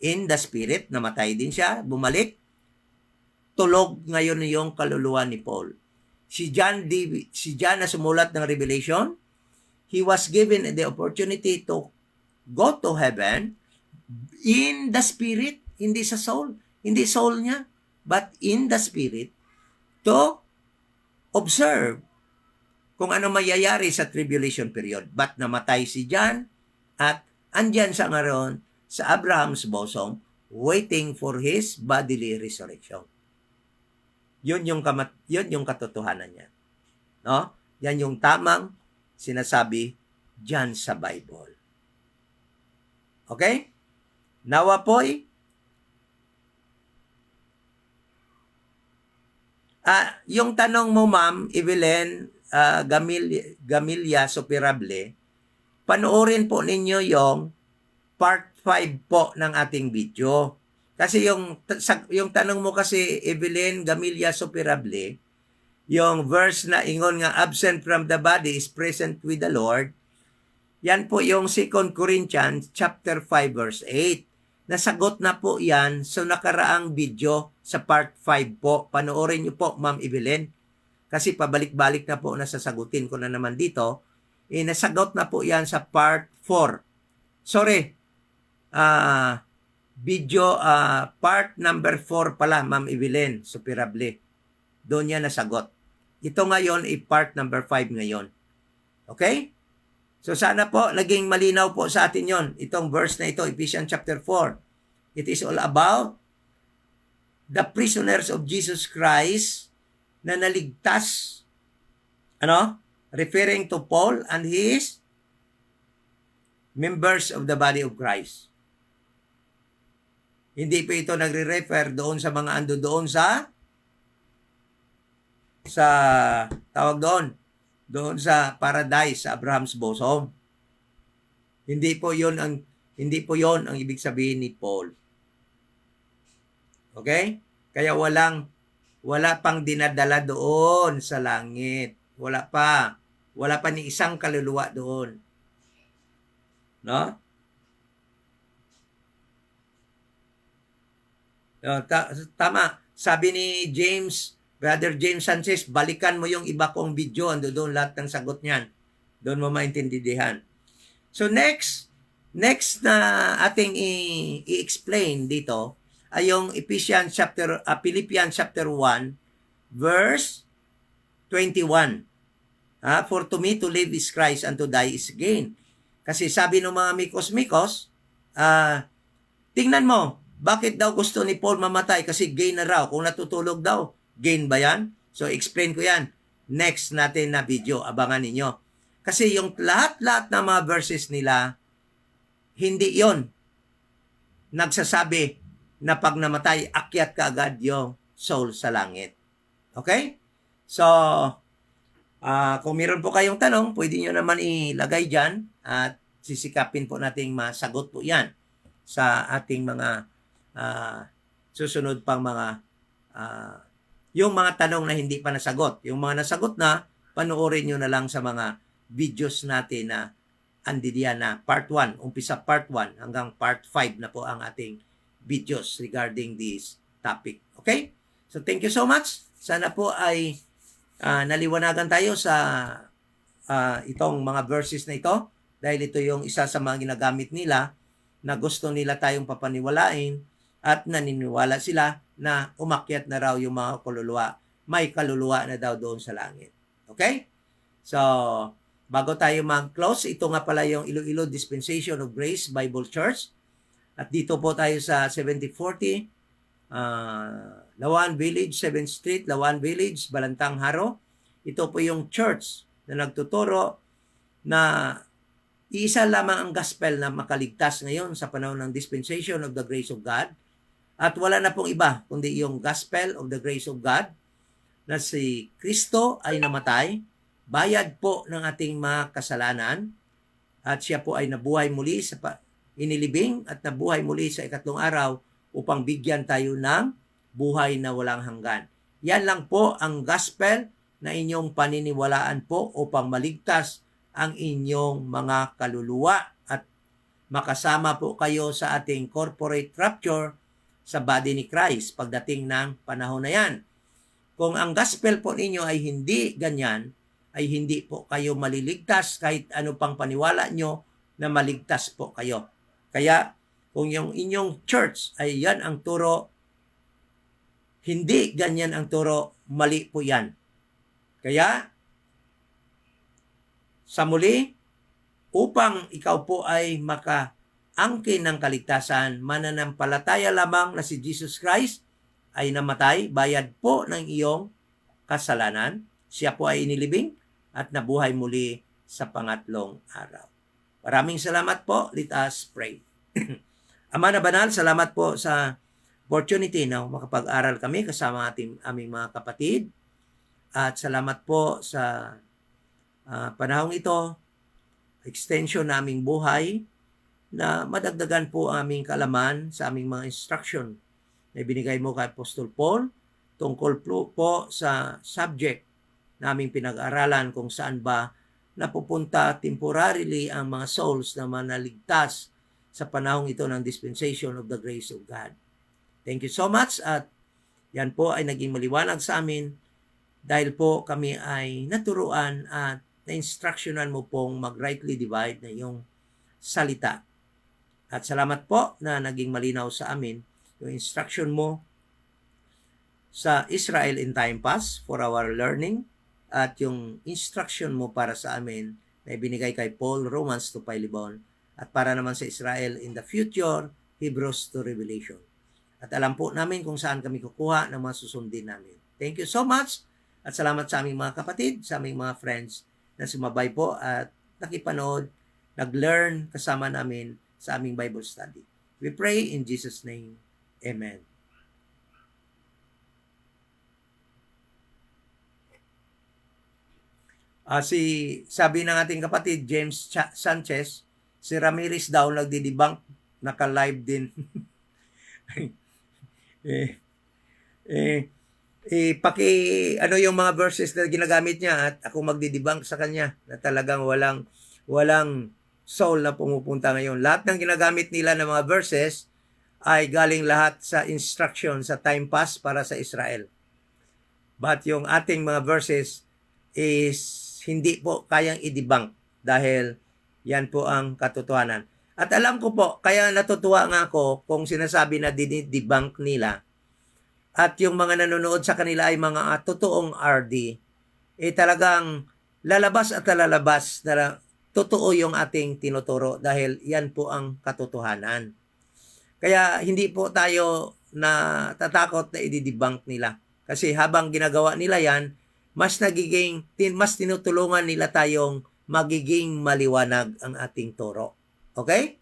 in the spirit, namatay din siya, bumalik. Tulog ngayon yung kaluluwa ni Paul. Si John na sumulat ng Revelation, he was given the opportunity to go to heaven in the spirit, hindi sa soul. Hindi soul niya, but in the spirit to observe kung ano mayayari sa tribulation period. But namatay si John at andyan siya ngayon sa Abraham's bosom waiting for his bodily resurrection. Yun yung katotohanan niya. No? Yan yung tamang sinasabi diyan sa Bible. Okay? Nawa po'y yung tanong mo, Ma'am Evelyn Gamilya Superable, panoorin po ninyo yung part 5 po ng ating video. Kasi yung tanong mo kasi, Evelyn Gamilya Superable, yung verse na ingon nga absent from the body is present with the Lord, yan po yung 2 Corinthians chapter 5 verse 8. Nasagot na po yan sa nakaraang video sa part 5 po. Panoorin niyo po, Ma'am Evelyn. Kasi pabalik-balik na po nasasagutin ko na naman dito. Nasagot na po yan sa part 4. Sorry. Video part number 4 pala, Ma'am Evelyn Superable. doon niya nasagot. Ito ngayon ay part number 5 ngayon. Okay? So sana po naging malinaw po sa atin yon. Itong verse na ito, Ephesians chapter 4. It is all about the prisoners of Jesus Christ na naligtas. Referring to Paul and his members of the body of Christ. Hindi po ito nagre-refer doon sa mga ando doon sa tawag doon sa paradise sa Abraham's bosom. Hindi po 'yon ang ibig sabihin ni Paul. Okay? Kaya wala pang dinadala doon sa langit. Wala pa ni isang kaluluwa doon. No? Tama. Sabi ni Brother James Sanchez, balikan mo yung iba kong video. Ando doon lahat ng sagot niyan. Doon mo maintindihan. So next na ating i-explain dito ay yung Philippians chapter 1 verse 21. For to me to live is Christ and to die is gain. Kasi sabi ng mga mikos-mikos, tingnan mo, bakit daw gusto ni Paul mamatay? Kasi gain na raw. Kung natutulog daw, gain ba yan? So explain ko yan. Next natin na video, abangan ninyo. Kasi yung lahat-lahat na mga verses nila, hindi yon nagsasabi na pag namatay, akyat ka agad yung soul sa langit. Okay? So, kung meron po kayong tanong, pwede nyo naman ilagay dyan at sisikapin po nating masagot po yan sa ating mga susunod pang mga yung mga tanong na hindi pa nasagot. Yung mga nasagot na, panoorin nyo na lang sa mga videos natin na andidiyan na part 1, umpisa part 1 hanggang part 5 na po ang ating videos regarding this topic. Okay? So thank you so much. Sana po ay naliwanagan tayo sa itong mga verses na ito dahil ito yung isa sa mga ginagamit nila na gusto nila tayong papaniwalain at naniniwala sila na umakyat na raw yung mga kaluluwa. May kaluluwa na daw doon sa langit. Okay? So, bago tayo mag-close, ito nga pala yung Iloilo Dispensation of Grace Bible Church. At dito po tayo sa 7040 Lawan Village, 7th Street, Lawan Village, Balantang Haro. Ito po yung church na nagtuturo na iisa lamang ang gospel na makaligtas ngayon sa panahon ng dispensation of the grace of God. At wala na pong iba kundi yung gospel of the grace of God na si Kristo ay namatay, bayad po ng ating mga kasalanan at siya po ay nabuhay muli inilibing at nabuhay muli sa ikatlong araw upang bigyan tayo ng buhay na walang hanggan. Yan lang po ang gospel na inyong paniniwalaan po upang maligtas ang inyong mga kaluluwa at makasama po kayo sa ating corporate rapture sa body ni Christ pagdating ng panahon na yan. Kung ang gospel po ninyo ay hindi ganyan, ay hindi po kayo maliligtas kahit ano pang paniwala nyo na maligtas po kayo. Kaya kung yung inyong church ay yan ang turo, hindi ganyan ang turo, mali po yan. Kaya, sa muli, upang ikaw po ay makaangkin ng kaligtasan, mananampalataya lamang na si Jesus Christ ay namatay, bayad po ng iyong kasalanan. Siya po ay inilibing at nabuhay muli sa pangatlong araw. Maraming salamat po. Let us pray. Ama na banal, salamat po sa opportunity na makapag-aral kami kasama aming mga kapatid. At salamat po sa panahong ito, extension na aming buhay, na madagdagan po aming kalaman sa aming mga instruction na binigay mo kay Apostol Paul tungkol po sa subject na aming pinag-aralan kung saan ba napupunta temporarily ang mga souls na manaligtas sa panahong ito ng dispensation of the grace of God. Thank you so much at yan po ay naging maliwanag sa amin dahil po kami ay naturuan at na-instructionan mo pong mag-rightly divide na yung salita. At salamat po na naging malinaw sa amin yung instruction mo sa Israel in time past for our learning at yung instruction mo para sa amin na ibinigay kay Paul, Romans to Philemon, at para naman sa Israel in the future, Hebrews to Revelation. At alam po namin kung saan kami kukuha ng mga susundin namin. Thank you so much at salamat sa aming mga kapatid, sa aming mga friends na sumabay po at nakipanood, nag-learn kasama namin sa aming Bible study. We pray in Jesus' name. Amen. Sabi ng ating kapatid James Sanchez, si Ramirez daw nagdi-debunk, naka-live din. Ano yung mga verses na ginagamit niya at ako magdi-debunk sa kanya na talagang walang soul na pumupunta ngayon. Lahat ng ginagamit nila ng mga verses ay galing lahat sa instruction sa time pass para sa Israel. But yung ating mga verses is hindi po kayang i-debunk dahil yan po ang katotohanan. At alam ko po, kaya natutuwa nga ako kung sinasabi na dinidebunk nila at yung mga nanonood sa kanila ay mga totoong RD, talagang lalabas at lalabas na totoo yung ating tinuturo dahil yan po ang katotohanan. Kaya hindi po tayo natatakot na i-debunk nila. Kasi habang ginagawa nila yan, mas tinutulungan nila tayong magiging maliwanag ang ating turo. Okay?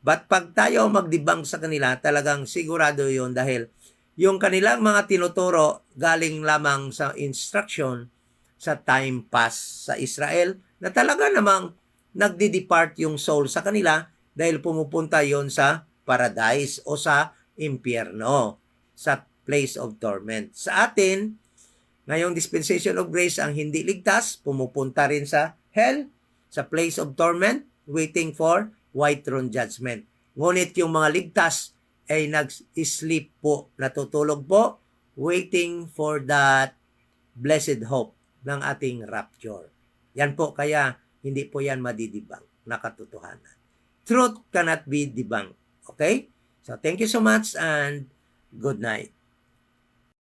But pag tayo mag-debunk sa kanila, talagang sigurado yun dahil yung kanilang mga tinuturo galing lamang sa instruction sa time pass sa Israel na talaga namang nagdi-depart yung soul sa kanila dahil pumupunta yon sa paradise o sa impyerno, sa place of torment. Sa atin, ngayong dispensation of grace, ang hindi ligtas, pumupunta rin sa hell, sa place of torment, waiting for white throne judgment. Ngunit yung mga ligtas ay nag-sleep po, natutulog po, waiting for that blessed hope ng ating rapture. Yan po, kaya hindi po yan madidibang na katotohanan. Truth cannot be debunked. Okay? So thank you so much and good night.